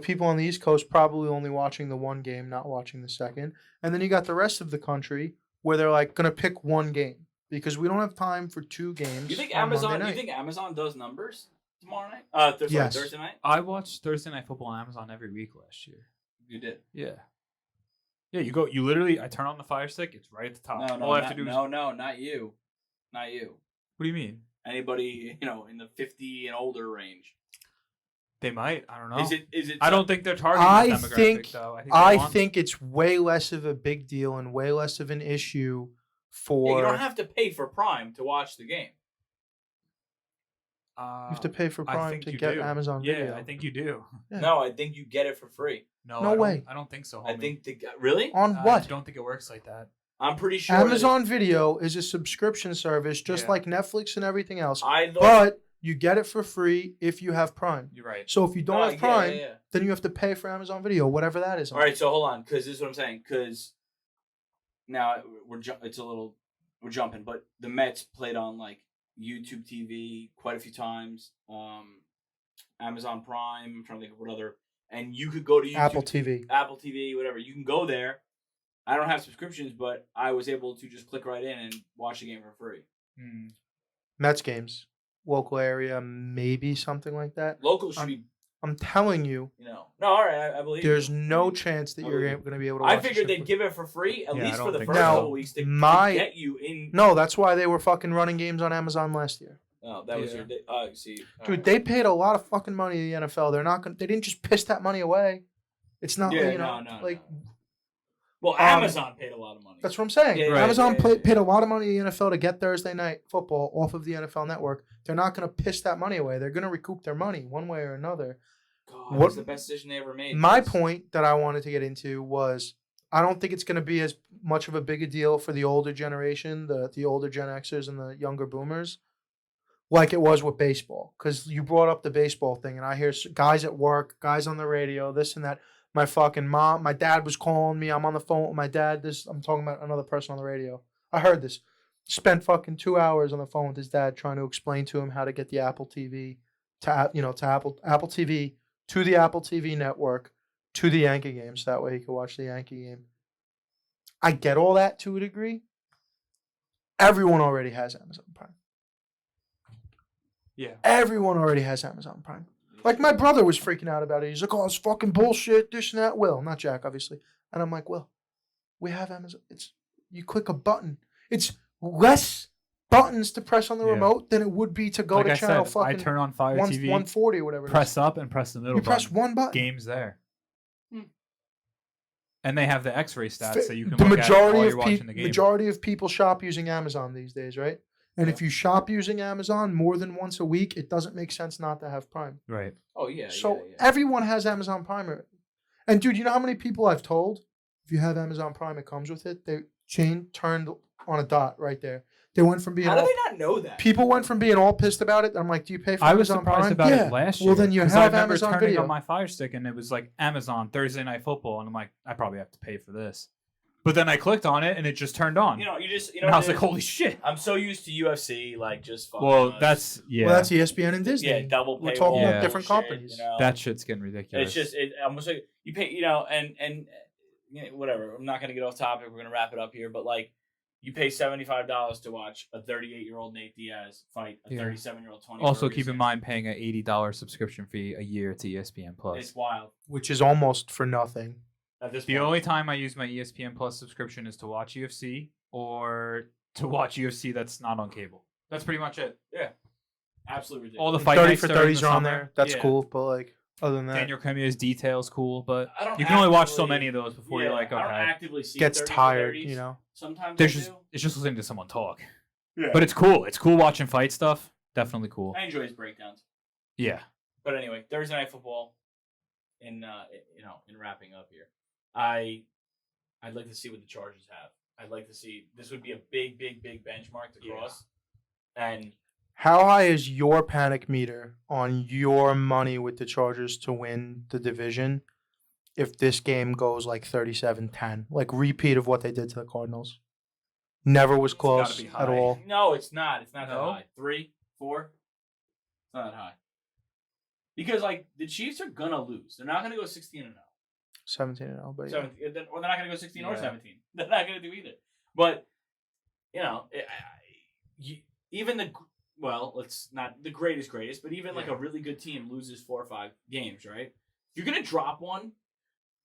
people on the East Coast probably only watching the one game, not watching the second. And then you got the rest of the country where they're like going to pick one game because we don't have time for 2 games. You think on Monday Amazon? night. You think Amazon does numbers tomorrow night? Yes. Thursday night. I watched Thursday Night Football on Amazon every week last year. You did. Yeah. Yeah, you literally, I turn on the Fire Stick, it's right at the top. No, All I have to do is. not you, not you. What do you mean? Anybody in the 50 and older range. They might. I don't know. Is it? I don't think they're targeting I that demographic, think- though. I think it's way less of a big deal and way less of an issue for. you don't have to pay for Prime to watch the game. You have to pay for I Prime think to you get do. Amazon Yeah, Video. I think you do. Yeah. No, I think you get it for free. No, No I don't- way. I don't think so. I homie. think really. On I what? don't think it works like that. I'm pretty sure. that Amazon Video is a subscription service just Yeah. like Netflix and everything else. I looked, But you get it for free if you have Prime. You're right. So if you don't No, have Prime, yeah. then you have to pay for Amazon Video, whatever that is. All right, so hold on, because this is what I'm saying. Because now we're jumping, but the Mets played on like YouTube TV quite a few times. Amazon Prime. I'm trying to think of what other. And you could go to YouTube, Apple TV, whatever. You can go there. I don't have subscriptions, but I was able to just click right in and watch the game for free. Mets games, local area, maybe something like that. Local should be. I'm telling you, No, all right, I believe. there's you. no chance that you're going to be able to watch I figured it. they'd give it for free, at Yeah, I least don't for the think first so. couple weeks to get you in. No, that's why they were fucking running games on Amazon last year. Oh, that was your. See, Dude, they paid a lot of fucking money to the NFL. They're not going. They didn't just piss that money away. It's not, no. Well, Amazon paid a lot of money. That's what I'm saying. Yeah, right. Amazon paid a lot of money to the NFL to get Thursday Night Football off of the NFL Network. They're not going to piss that money away. They're going to recoup their money one way or another. God, that was the best decision they ever made. My point that I wanted to get into was I don't think it's going to be as much of a big a deal for the older generation, the older Gen Xers and the younger boomers, like it was with baseball. Because you brought up the baseball thing, and I hear guys at work, guys on the radio, this and that. My fucking mom, my dad was calling me. I'm on the phone with my dad. I'm talking about another person on the radio. I heard this. Spent fucking 2 hours on the phone with his dad trying to explain to him how to get the Apple TV to Apple TV to the Apple TV network to the Yankee games. That way he could watch the Yankee game. I get all that to a degree. Everyone already has Amazon Prime. Yeah. Everyone already has Amazon Prime. Like, my brother was freaking out about it. He's like, oh, it's fucking bullshit, this and that. Will, not Jack, obviously. And I'm like, Will, we have Amazon. You click a button. It's less buttons to press on the remote than it would be to go like to I channel said, fucking I turn on Fire TV, 140 or whatever. press up and press the middle You button. press one button. Game's there. And they have the X-ray stats so you can The look at it while you're of watching the game. majority of people shop using Amazon these days, right? And if you shop using Amazon more than once a week, it doesn't make sense not to have Prime. Right. Oh yeah. So everyone has Amazon Prime. And dude, you know how many people I've told, if you have Amazon Prime, it comes with it. They turned on a dot right there. They went from being How do they not know that? people went from being all pissed about it. I'm like, do you pay for I was Amazon surprised Prime? about Yeah. it last year. Well, then you 'cause I have remember Amazon turning Video. on my Fire Stick and it was like Amazon Thursday Night Football, and I'm like, I probably have to pay for this. But then I clicked on it and it just turned on. You know, and I was like, holy shit. I'm so used to UFC, like just fucking. Well, us. that's Well, that's ESPN and Disney. Yeah, double. We're talking about paywall different bullshit, companies. You know? that shit's getting ridiculous. It's just almost like you pay, and whatever. I'm not gonna get off topic. We're gonna wrap it up here, but like, you pay $75 to watch a 38-year-old Nate Diaz fight a 37-year-old Tony. Also, Ferguson. keep in mind paying an $80 subscription fee a year to ESPN Plus. It's wild. Which is almost for nothing. At this The point. only time I use my ESPN Plus subscription is to watch UFC or to watch UFC that's not on cable. That's pretty much it. Absolutely ridiculous. All the fight 30 nights for during 30s the are on summer. there. That's Yeah. cool. But like, other than that, Daniel Cormier's details cool, but I don't you can only watch so actively- many of those before you're like, I don't okay. actively see gets 30 for tired, 30s. you know. Sometimes There's I just do. it's just listening to someone talk. Yeah. But it's cool. It's cool watching fight stuff. Definitely cool. I enjoy his breakdowns. Yeah. But anyway, Thursday Night Football. In wrapping up here, I'd like to see what the Chargers have. I'd like to see this would be a big benchmark to cross. And How high is your panic meter on your money with the Chargers to win the division if this game goes like 37-10? Like repeat of what they did to the Cardinals. Never was close be at high. all. no, it's not. It's not that No? high. 3, 4. It's not that high. Because like the Chiefs are gonna lose. They're not gonna go 16-0. 17-0, but yeah. 17, or they're not going to go 16 or Yeah. 17. They're not going to do either. But, even it's not the greatest, but even like a really good team loses 4 or 5 games, right? If you're going to drop one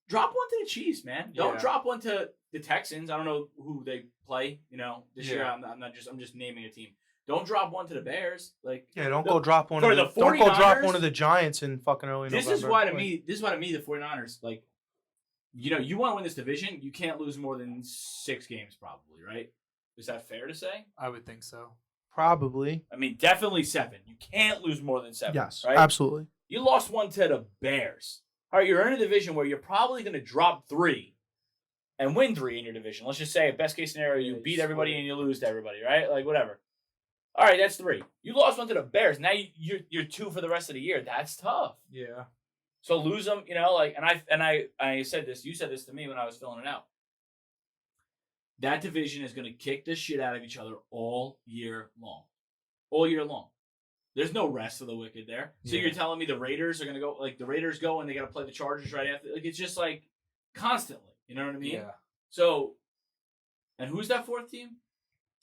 to the Chiefs, man. Don't Yeah. drop one to the Texans. I don't know who they play, this year. Yeah. I'm just naming a team. Don't drop one to the Bears. Like, Yeah, don't go drop one for of the, the don't go drop 49ers, one of the Giants in fucking early this November. is why to Like, me the 49ers, like, you want to win this division, you can't lose more than 6 games, probably, right? Is that fair to say? I would think so. probably. I mean, definitely 7. You can't lose more than 7. Yes, right? absolutely. You lost one to the Bears. All right, you're in a division where you're probably going to drop 3 and win 3 in your division. Let's just say, best case scenario, you beat everybody and you lose to everybody, right? Like, whatever. All right, that's 3. You lost one to the Bears. Now you're 2 for the rest of the year. That's tough. Yeah. So lose them, I said this. You said this to me when I was filling it out. That division is going to kick the shit out of each other all year long. all year long. There's no rest for the wicked there. So Yeah. you're telling me the Raiders are going to go, like, the Raiders go and they got to play the Chargers right after? Like, it's just, like, constantly. You know what I mean? Yeah. So, and who's that fourth team?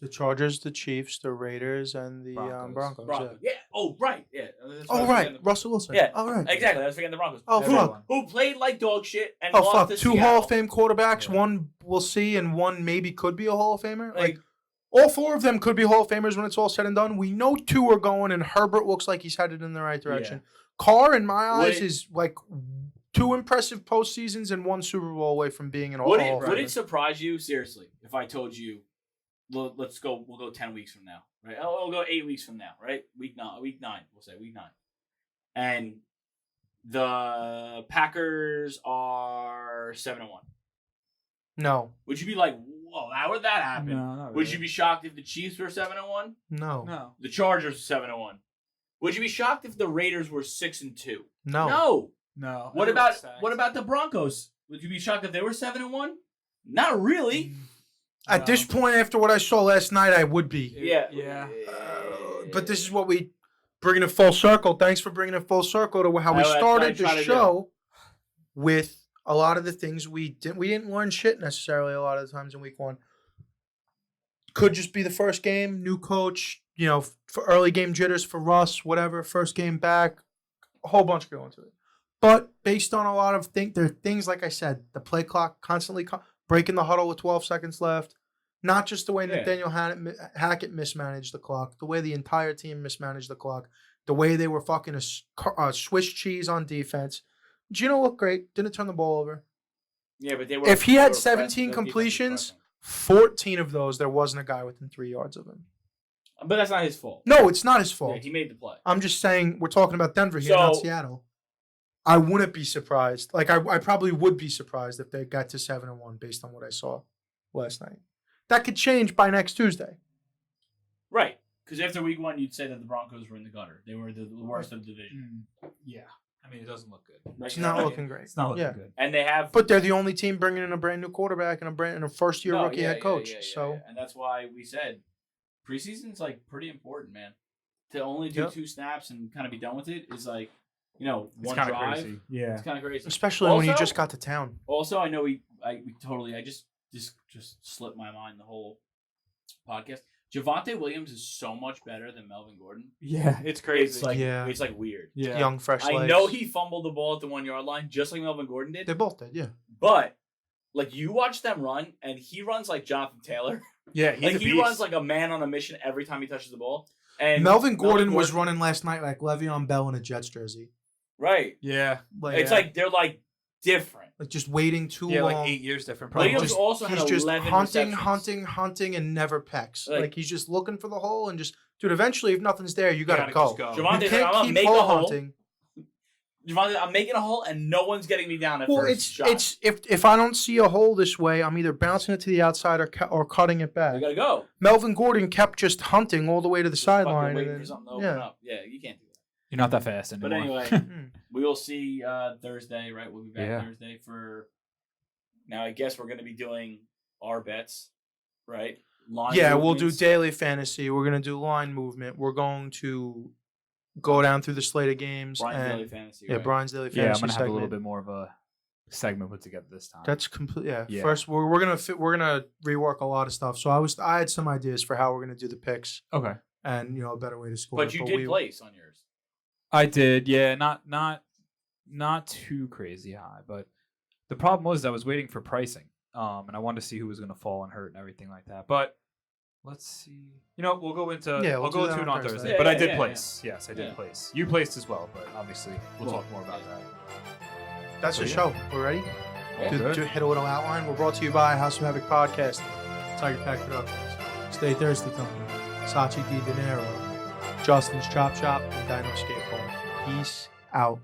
The Chargers, the Chiefs, the Raiders, and the Broncos. Broncos. Broncos. Yeah. Oh, right. Yeah. That's why I Oh, was right. forgetting Russell Wilson. Yeah. All right. Exactly. I was forgetting the Broncos. Oh, Everyone. fuck. Who played like dog shit and Oh, lost fuck. to 2 Seattle. Hall of Fame quarterbacks. Yeah. One we'll see, and one maybe could be a Hall of Famer. Like, All 4 of them could be Hall of Famers when it's all said and done. We know 2 are going, and Herbert looks like he's headed in the right direction. Carr, in my eyes, Would it- is like 2 impressive postseasons and 1 Super Bowl away from being an Hall of Famer. Would it surprise you, seriously, if I told you, we'll go 10 weeks from now, right? Oh, we'll go 8 weeks from now, right? Week 9, we'll say week 9. And the Packers are 7-1. No. Would you be like, whoa, how would that happen? No, not Would really. you be shocked if the Chiefs were 7-1? No. No. The Chargers were 7-1. Would you be shocked if the Raiders were 6-2? No. No. No. What Everyone's about stacked. the Broncos? Would you be shocked if they were 7-1? Not really. At this point, after what I saw last night, I would be. Yeah. Yeah. But this is what we bringing it full circle. Thanks for bringing it full circle to how we That's what I started try the to show with a lot of the things we didn't learn shit necessarily a lot of the times in week 1. Could just be the first game, new coach, for early game jitters for Russ, whatever, first game back, a whole bunch go into it. But based on a lot of there are things, like I said, the play clock constantly breaking the huddle with 12 seconds left. Not just the way Nathaniel Hackett mismanaged the clock, the way the entire team mismanaged the clock, the way they were fucking a Swiss cheese on defense. Gino looked great. Didn't turn the ball over. Yeah, but they were. If he they had were 17 pressing, their defense was completions, pressing. 14 of those, there wasn't a guy within 3 yards of him. But that's not his fault. No, it's not his Yeah, fault. he made the play. I'm just saying we're talking about Denver here, not So- Seattle. I wouldn't be surprised. Like, I probably would be surprised if they got to 7-1 based on what I saw last night. That could change by next Tuesday. Right. Because after week 1, you'd say that the Broncos were in the gutter. They were the worst of the division. Yeah. I mean, it doesn't look good. Right? It's not looking great. It's not looking Yeah. good. And they have. But they're the only team bringing in a brand new quarterback and a first-year No, rookie yeah, head yeah, coach. yeah, So yeah. And that's why we said preseason's like pretty important, man. To only do Yep. 2 snaps and kind of be done with it is like, one It's kind of drive. crazy. Yeah. It's kind of crazy. especially when you Also- just got to town. Also, I know I just slipped my mind the whole podcast. Javonte Williams is so much better than Melvin Gordon. Yeah. It's crazy. It's like Yeah. it's like weird. yeah. Young, fresh I legs. know he fumbled the ball at the 1 yard line just like Melvin Gordon did. They both did, yeah. But like you watch them run, and he runs like Jonathan Taylor. Yeah. He's Like a he beast. runs like a man on a mission every time he touches the ball. And Melvin Gordon was running last night like Le'Veon Bell in a Jets jersey. right. Yeah. It's like they're like different. like just waiting too Yeah, long. like 8 years different. Williams Probably. just- also He's had just 11 hunting, receptions. hunting, and never pecks. Like- Like he's just looking for the hole and just, dude. Eventually, if nothing's there, you gotta, gotta go. just go. Javonte, You said, I'm can't gonna keep make a hole hole. hunting. Javonte, I'm making a hole, and no one's getting me down at Well, first shot. it's if I don't see a hole this way, I'm either bouncing it to the outside or cutting it You back. gotta go. Melvin Gordon kept just hunting all the way to the Just fucking sideline. waiting and for then- something to open yeah. up. Yeah, you can't do that. You're not that fast anymore. But anyway, Mm. we will see Thursday, right? We'll be back Yeah. Thursday for. Now, I guess we're going to be doing our bets, right? Line Yeah, we'll do movements. daily fantasy. We're gonna do line movement. We're going to go down through the slate of games Brian's and daily fantasy. yeah, right? Brian's daily fantasy yeah, I'm gonna have segment. a little bit more of a segment put together this time. That's complete. Yeah. Yeah. First, we're gonna rework a lot of stuff. So I had some ideas for how we're gonna do the picks okay. and a better way to score. But it, you did place on yours. I did. Yeah, not too crazy high, but the problem was I was waiting for pricing, and I wanted to see who was going to fall and hurt and everything like that. But let's see. We'll go into. Yeah, we'll I'll do go that into it on on Thursday. Thursday. Yeah, but I yeah, did yeah, place. Yes, I did Yeah. place. You placed as well, but obviously we'll Well, talk more about that. That's So, the yeah. show. We're ready. Yeah. Good. Do hit a little outline. We're brought to you by House of Havoc Podcast, Tiger Pack Productions, Stay Thirsty Company, Sachi Di Dinero, Justin's Chop Shop, and Dino Skateboard. Peace out.